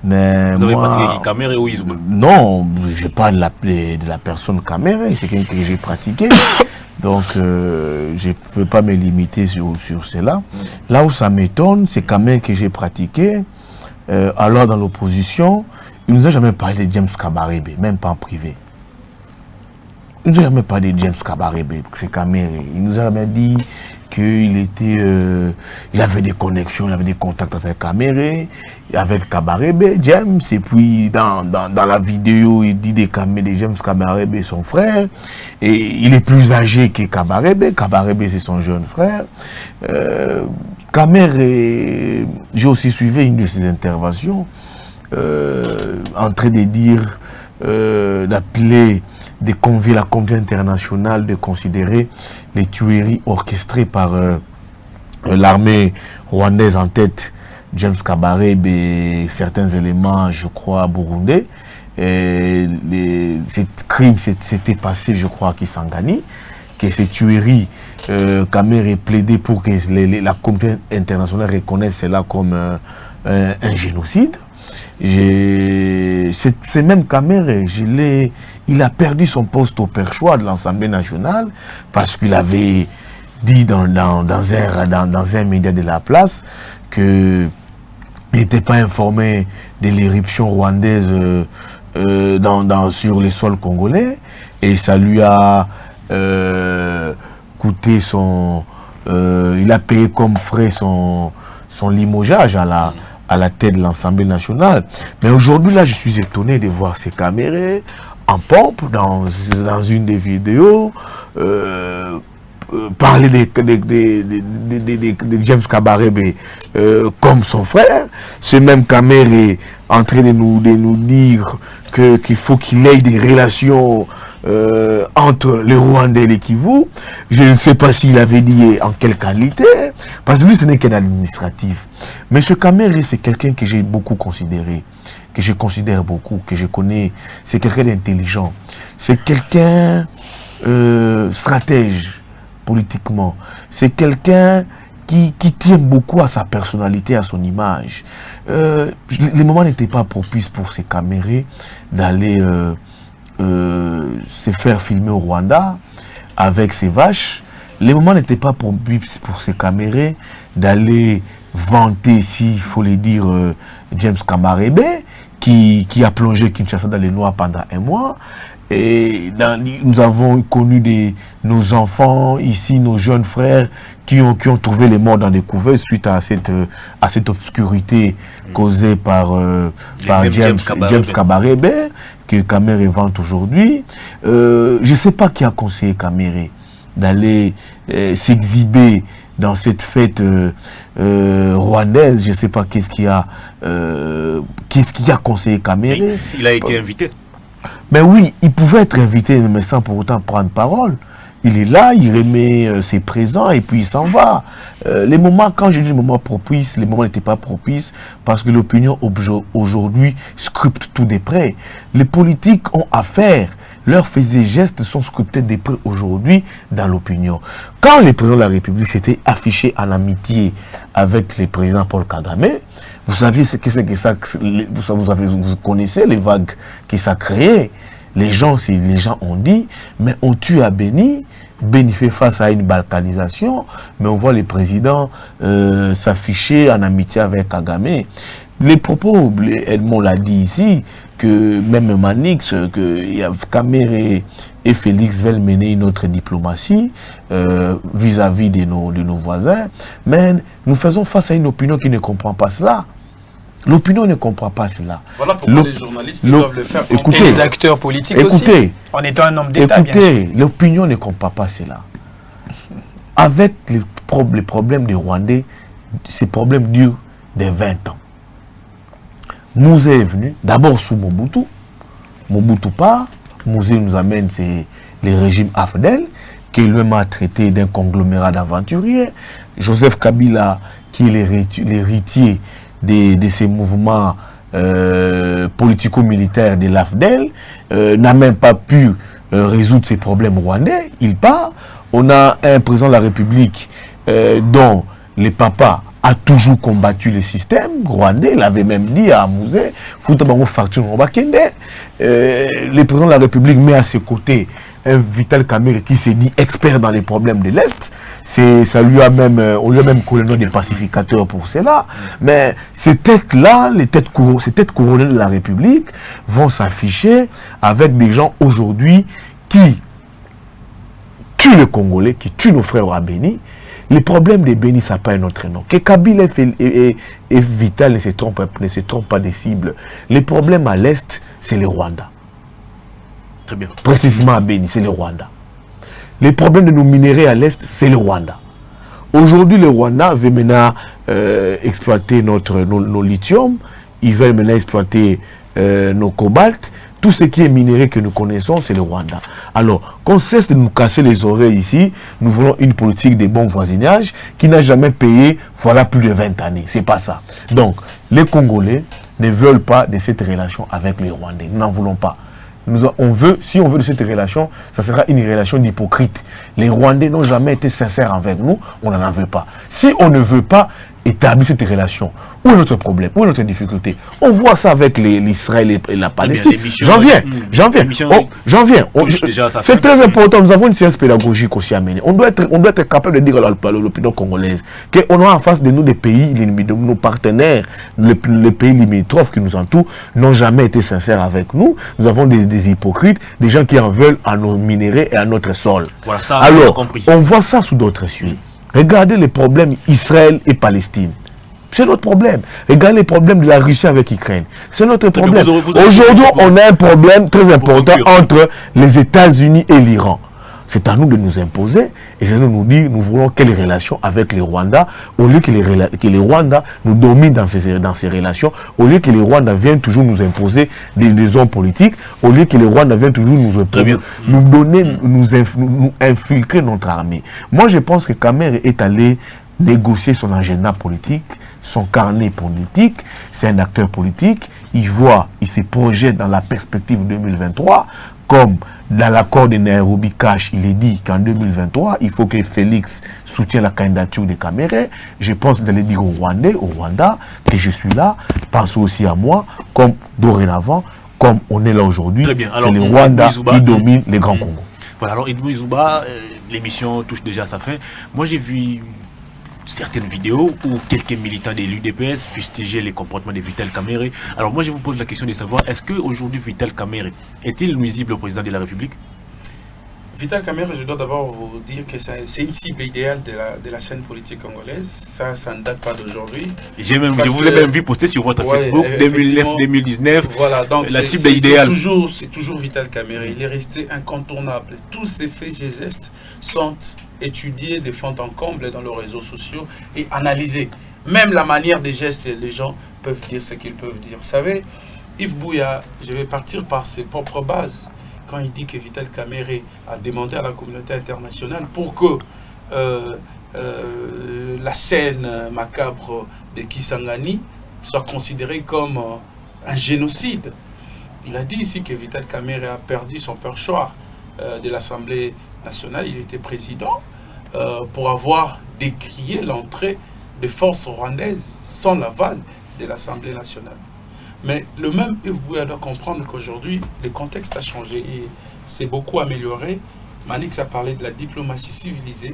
Mais vous avez moi, pratiqué Kamere ou Izouba? Non, je parle de la personne Kamere, c'est quelqu'un que j'ai pratiqué. Donc, je ne peux pas me limiter sur cela. Là où ça m'étonne, c'est Kamere que j'ai pratiqué. Alors, dans l'opposition, il ne nous a jamais parlé de James Kabarebe, même pas en privé. Il ne nous a jamais parlé de James Kabarebe, c'est Kamere. Il nous a jamais dit qu'il il avait des connexions, il avait des contacts avec Kamere, avec Kabarebe, James. Et puis dans la vidéo, il dit de James Kabarebe, son frère. Et il est plus âgé que Kabarebe. Kabarebe, c'est son jeune frère. Kamere, j'ai aussi suivi une de ses interventions, en train de dire, d'appeler la communauté internationale de considérer les tueries orchestrées par l'armée rwandaise en tête, James Kabarebe et certains éléments, je crois, burundais. Ces crimes s'étaient passés, je crois, à Kisangani, que ces tueries, Kamere plaidé pour que la communauté internationale reconnaisse cela comme un génocide. C'est même Kamere, il a perdu son poste au perchoir de l'Assemblée nationale parce qu'il avait dit dans un média de la place qu'il n'était pas informé de l'éruption rwandaise sur les sols congolais, et ça lui a coûté il a payé comme frais son limogeage à la tête de l'Assemblée nationale. Mais aujourd'hui, là, je suis étonné de voir ces caméras en pompe dans une des vidéos, parler de James Kabarebe comme son frère. Ce même caméra est en train de nous dire qu'il faut qu'il ait des relations entre le Rwanda et le Kivu. Je ne sais pas s'il avait dit en quelle qualité, parce que lui, ce n'est qu'un administratif. Mais ce Kamere, c'est quelqu'un que j'ai beaucoup considéré, que je considère beaucoup, que je connais. C'est quelqu'un d'intelligent. C'est quelqu'un stratège politiquement. C'est quelqu'un qui tient beaucoup à sa personnalité, à son image. Les moments n'étaient pas propices pour ces Kamere d'aller se faire filmer au Rwanda avec ses vaches. Les moments n'étaient pas propices pour ces Kamere d'aller vanter, s'il faut le dire, James Kabarebe, qui a plongé Kinshasa dans les noirs pendant un mois. Et nous avons connu nos enfants ici, nos jeunes frères qui ont trouvé les morts dans des couverts suite à cette obscurité causée par James Kabaré, que Kamere vante aujourd'hui. Je ne sais pas qui a conseillé Kamere d'aller s'exhiber dans cette fête rwandaise. Je ne sais pas qu'est-ce qui a conseillé Kamere. Il a été invité. Mais oui, il pouvait être invité, mais sans pour autant prendre parole. Il est là, il remet ses présents et puis il s'en va. Les moments, quand je dis les moments propices, les moments n'étaient pas propices parce que l'opinion aujourd'hui scrute tout de près. Les politiques ont affaire. Leurs faits et gestes sont scrutés de près aujourd'hui dans l'opinion. Quand le président de la République s'était affiché en amitié avec le président Paul Kagame, vous savez ce que c'est que ça, vous connaissez les vagues que ça créait. Les gens ont dit, mais on tue à Béni. Béni fait face à une balkanisation, mais on voit les présidents s'afficher en amitié avec Kagame. Les propos, Edmond l'a dit ici, que même Manix, que Kamere et Félix veulent mener une autre diplomatie vis-à-vis de nos voisins, mais nous faisons face à une opinion qui ne comprend pas cela. L'opinion ne comprend pas cela. Voilà pourquoi les journalistes doivent le faire. Et les acteurs politiques aussi, en étant un homme d'État. Écoutez, l'opinion ne comprend pas cela. Avec les problèmes des Rwandais, ces problèmes durent des 20 ans. Mouzé est venu, d'abord sous Mobutu. Mobutu part, Mouzé nous amène les régimes AFDEL, qui lui-même a traité d'un conglomérat d'aventuriers. Joseph Kabila, qui est l'héritier de ces mouvements politico-militaires de l'AFDEL, n'a même pas pu résoudre ces problèmes rwandais. Il part. On a un président de la République dont les papas a toujours combattu le système rwandais. Il avait même dit à Mouzé, le président de la République met à ses côtés un Vital Kamerhe qui s'est dit expert dans les problèmes de l'Est. On lui a même collé le nom des pacificateurs pour cela. Mais ces têtes-là, ces têtes couronnées de la République vont s'afficher avec des gens aujourd'hui qui tuent les Congolais, qui tuent nos frères à Béni. Les problèmes de Béni, ça n'a pas un autre nom. Que Kabila et Vital ne se trompent pas des cibles. Les problèmes à l'Est, c'est le Rwanda. Très bien. Précisément à Béni, c'est le Rwanda. Les problèmes de nos minéraux à l'Est, c'est le Rwanda. Aujourd'hui, le Rwanda veut maintenant exploiter nos lithium, ils veulent maintenant exploiter nos cobalt. Tout ce qui est minéraux que nous connaissons, c'est le Rwanda. Alors, qu'on cesse de nous casser les oreilles ici, nous voulons une politique de bon voisinage qui n'a jamais payé, voilà, plus de 20 années. C'est pas ça. Donc, les Congolais ne veulent pas de cette relation avec les Rwandais. Nous n'en voulons pas. Si on veut de cette relation, ça sera une relation d'hypocrite. Les Rwandais n'ont jamais été sincères avec nous, on n'en veut pas. Si on ne veut pas établir cette relation, où est notre problème, où est notre difficulté? On voit ça avec l'Israël et la Palestine. J'en viens. C'est très important, nous avons une science pédagogique aussi à mener. On doit être capable de dire à l'opinion congolaise qu'on a en face de nous des pays, nos partenaires, les pays limitrophes qui nous entourent, n'ont jamais été sincères avec nous. Nous avons des hypocrites, des gens qui en veulent à nos minéraux et à notre sol. Voilà, ça, alors, on voit ça sous d'autres yeux. Regardez les problèmes Israël et Palestine. C'est notre problème. Regardez les problèmes de la Russie avec l'Ukraine. C'est notre problème. Aujourd'hui, on a un problème très important entre les États-Unis et l'Iran. C'est à nous de nous imposer et de nous dire nous voulons quelles relations avec les Rwandais au lieu que les Rwandais nous dominent dans ces relations, au lieu que les Rwandais viennent toujours nous imposer des hommes politiques, au lieu que les Rwandais viennent toujours nous infiltrer notre armée. Moi, je pense que Kamere est allé négocier son agenda politique, son carnet politique, c'est un acteur politique, il se projette dans la perspective 2023, comme dans l'accord de Nairobi Cash, il est dit qu'en 2023, il faut que Félix soutienne la candidature de Kamere. Je pense d'aller dire au Rwanda, que je suis là, pensez aussi à moi, comme dorénavant, comme on est là aujourd'hui, c'est le Rwanda qui domine les grands Congo. Voilà, alors Edmond Izouba, l'émission touche déjà à sa fin. Moi j'ai vu certaines vidéos où quelques militants de l'UDPS fustigeaient les comportements de Vital Kamerhe. Alors moi je vous pose la question de savoir, est-ce qu'aujourd'hui Vital Kamerhe est-il nuisible au président de la République? Vital Kamerhe, je dois d'abord vous dire que c'est une cible idéale de la scène politique congolaise. Ça ne date pas d'aujourd'hui. Je vous ai même vu poster sur votre Facebook 2009-2019. Voilà, donc la cible idéale. C'est toujours Vital Kamerhe. Il est resté incontournable. Tous ses faits et gestes sont étudiés de fond en comble dans les réseaux sociaux et analysés. Même la manière des gestes, les gens peuvent dire ce qu'ils peuvent dire. Vous savez, Yves Buya, je vais partir par ses propres bases. Quand il dit que Vital Kamerhe a demandé à la communauté internationale pour que la scène macabre de Kisangani soit considérée comme un génocide. Il a dit ici que Vital Kamerhe a perdu son perchoir de l'Assemblée nationale. Il était président pour avoir décrié l'entrée des forces rwandaises sans l'aval de l'Assemblée nationale. Mais le même Yves Buya doit comprendre qu'aujourd'hui, le contexte a changé et c'est beaucoup amélioré. Manix a parlé de la diplomatie civilisée.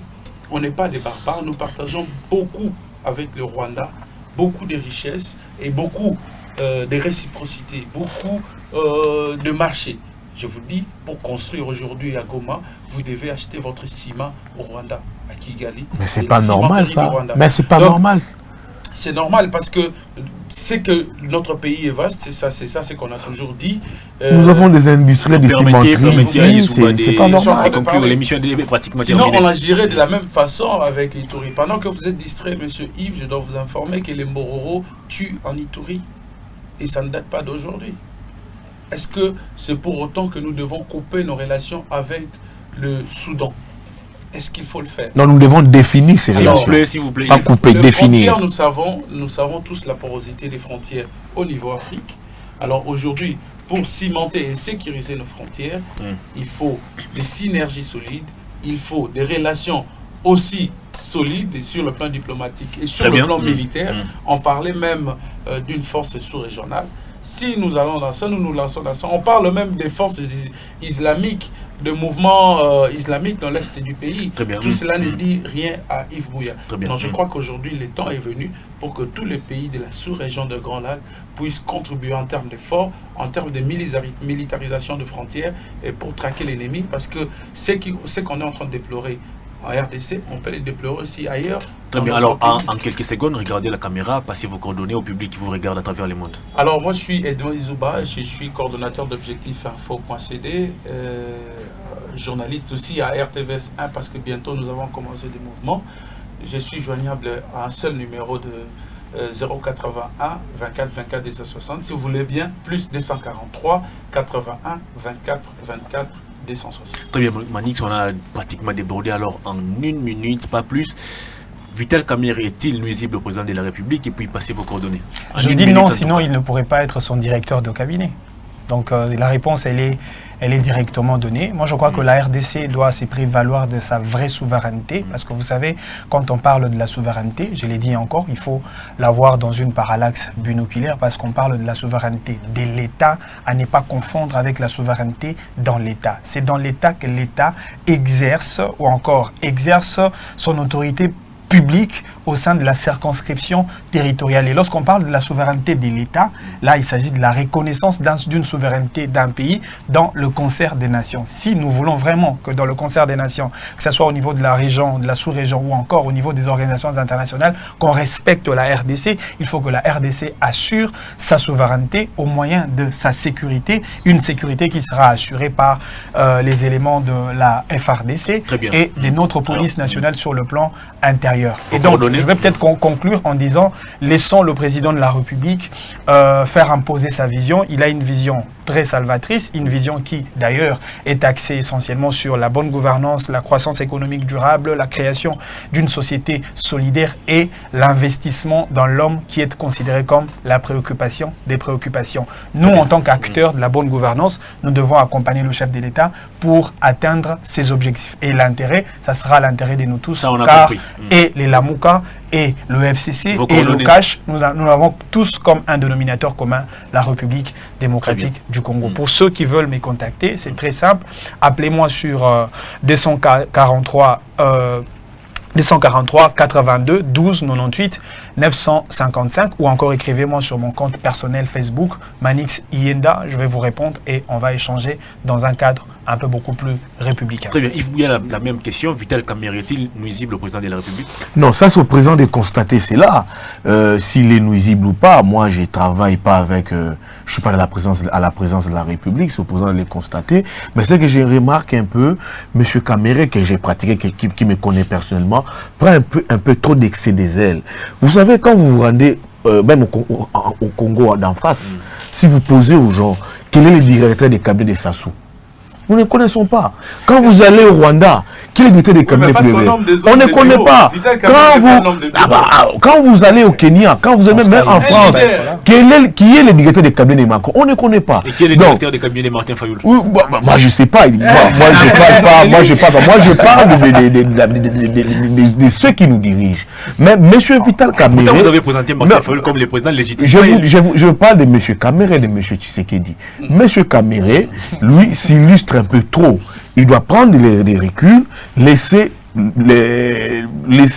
On n'est pas des barbares, nous partageons beaucoup avec le Rwanda, beaucoup de richesses et beaucoup de réciprocité, beaucoup de marchés. Je vous dis, pour construire aujourd'hui à Goma, vous devez acheter votre ciment au Rwanda, à Kigali. Mais c'est pas normal ça. Mais c'est pas normal. C'est normal parce que c'est que notre pays est vaste, c'est ça, c'est qu'on a toujours dit. Nous avons des industries de cimenterie, c'est pas normal. Sinon, on agirait de la même façon avec l'Ituri. Pendant que vous êtes distrait, monsieur Yves, je dois vous informer que les Mbororo tuent en Ituri. Et ça ne date pas d'aujourd'hui. Est-ce que c'est pour autant que nous devons couper nos relations avec le Soudan? Est-ce qu'il faut le faire? Non, nous devons définir ces relations. S'il vous plaît. Pas couper, définir. Nous savons tous la porosité des frontières au niveau Afrique. Alors aujourd'hui, pour cimenter et sécuriser nos frontières, il faut des synergies solides, il faut des relations aussi solides sur le plan diplomatique et sur le plan militaire. On parlait même d'une force sous-régionale. Si nous allons dans ça, nous nous lançons dans ça. On parle même des forces islamiques, de mouvements islamiques dans l'est du pays. Tout cela ne dit rien à Yves Buya. Donc je crois qu'aujourd'hui, le temps est venu pour que tous les pays de la sous-région de Grand Lac puissent contribuer en termes d'efforts, en termes de militarisation de frontières et pour traquer l'ennemi. Parce que ce qu'on est en train de déplorer en RDC, on peut les déplorer aussi ailleurs. Très bien. Alors, en quelques secondes, regardez la caméra, passez vos coordonnées au public qui vous regarde à travers le monde. Alors, moi, je suis Edouard Izouba, je suis coordonnateur d'Objectif Info.cd, journaliste aussi à RTVS 1 parce que bientôt nous avons commencé des mouvements. Je suis joignable à un seul numéro de 081 24 24 260. Si vous voulez bien, plus 243 81 24 24 260. Très bien, Manix, on a pratiquement débordé. Alors, en une minute, pas plus, Vital Kamerhe est-il nuisible au président de la République? Et puis, passez vos coordonnées. Je dis non, sinon il ne pourrait pas être son directeur de cabinet. Donc la réponse, elle est directement donnée. Moi, je crois que la RDC doit se prévaloir de sa vraie souveraineté, parce que vous savez, quand on parle de la souveraineté, je l'ai dit encore, il faut l'avoir dans une parallaxe binoculaire, parce qu'on parle de la souveraineté de l'État, à ne pas confondre avec la souveraineté dans l'État. C'est dans l'État que l'État exerce, ou encore exerce son autorité public au sein de la circonscription territoriale. Et lorsqu'on parle de la souveraineté de l'État, là, il s'agit de la reconnaissance d'une souveraineté d'un pays dans le concert des nations. Si nous voulons vraiment que dans le concert des nations, que ce soit au niveau de la région, de la sous-région ou encore au niveau des organisations internationales, qu'on respecte la RDC, il faut que la RDC assure sa souveraineté au moyen de sa sécurité, une sécurité qui sera assurée par les éléments de la FRDC et de notre police nationale sur le plan intérieur. Et donc, je vais peut-être conclure en disant, laissons le président de la République faire imposer sa vision. Il a une vision très salvatrice, une vision qui, d'ailleurs, est axée essentiellement sur la bonne gouvernance, la croissance économique durable, la création d'une société solidaire et l'investissement dans l'homme qui est considéré comme la préoccupation des préoccupations. Nous, en tant qu'acteurs de la bonne gouvernance, nous devons accompagner le chef de l'État pour atteindre ses objectifs. Et l'intérêt, ça sera l'intérêt de nous tous, ça, on a car compris. Et les Lamouka et le FCC et le CACH, nous avons tous comme un dénominateur commun la République démocratique du Congo. Pour ceux qui veulent me contacter, c'est très simple. Appelez-moi sur 243 243 82 12 98 955 ou encore écrivez-moi sur mon compte personnel Facebook Manix Ienda, je vais vous répondre et on va échanger dans un cadre un peu beaucoup plus républicain. Très bien. Yves Bouya, la même question. Vital Kamerhe est-il nuisible au président de la République? Non, ça c'est au président de constater, c'est là. S'il est nuisible ou pas, moi je travaille pas avec, je suis pas à la présence de la République, c'est au président de le constater. Mais c'est que je remarque un peu, M. Kamerhe, que j'ai pratiqué, qui me connaît personnellement, prend un peu trop d'excès des ailes. Vous savez, quand vous vous rendez, même au Congo d'en face, si vous posez aux gens, quel est le directeur des cabinets de Sassou? Nous ne connaissons pas. Quand vous allez au Rwanda, qui est le directeur des cabinets privés? On ne connaît pas. Quand vous allez au Kenya, quand vous allez même en France, qui est le directeur des cabinets de Macron? On ne connaît pas. Et qui est le directeur des cabinets de Martin Fayoul? Moi, je ne sais pas. Moi, je parle de ceux qui nous dirigent. Mais M. Vital Kamerhe... Pourtant, vous avez présenté Martin Fayoul comme le président légitime. Je parle de M. Kamerhe et de M. Tshisekedi. M. Kamerhe, lui, s'illustre un peu trop. Il doit prendre des reculs, laisser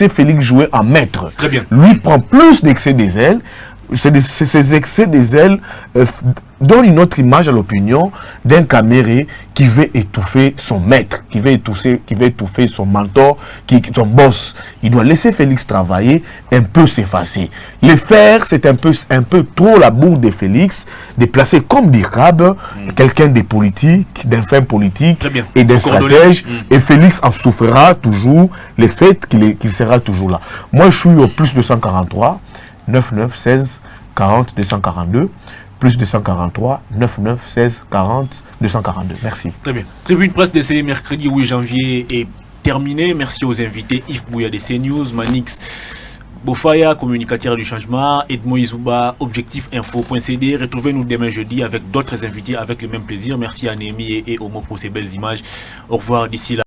Félix jouer en maître. Très bien. Lui prend plus d'excès des ailes. Ces excès des ailes donnent une autre image à l'opinion d'un Kamerhe qui veut étouffer son maître, qui veut étouffer son mentor, son boss. Il doit laisser Félix travailler, un peu s'effacer. Le faire, c'est un peu trop la bourre de Félix, de placer comme Dirkab, quelqu'un de politique, d'un fin politique et d'un stratège. Et Félix en souffrira toujours, le fait qu'il sera toujours là. Moi, je suis au plus 243. 99 16 40 242 plus 243 99 16 40 242. Merci. Très bien. Tribune presse de ce mercredi 8 janvier est terminée. Merci aux invités Yves Bouya de CNews, Manix Bofaya, communicateur du changement, Edmond Izouba, objectif-info.cd. Retrouvez-nous demain jeudi avec d'autres invités avec le même plaisir. Merci à Némi et Omo pour ces belles images. Au revoir d'ici là.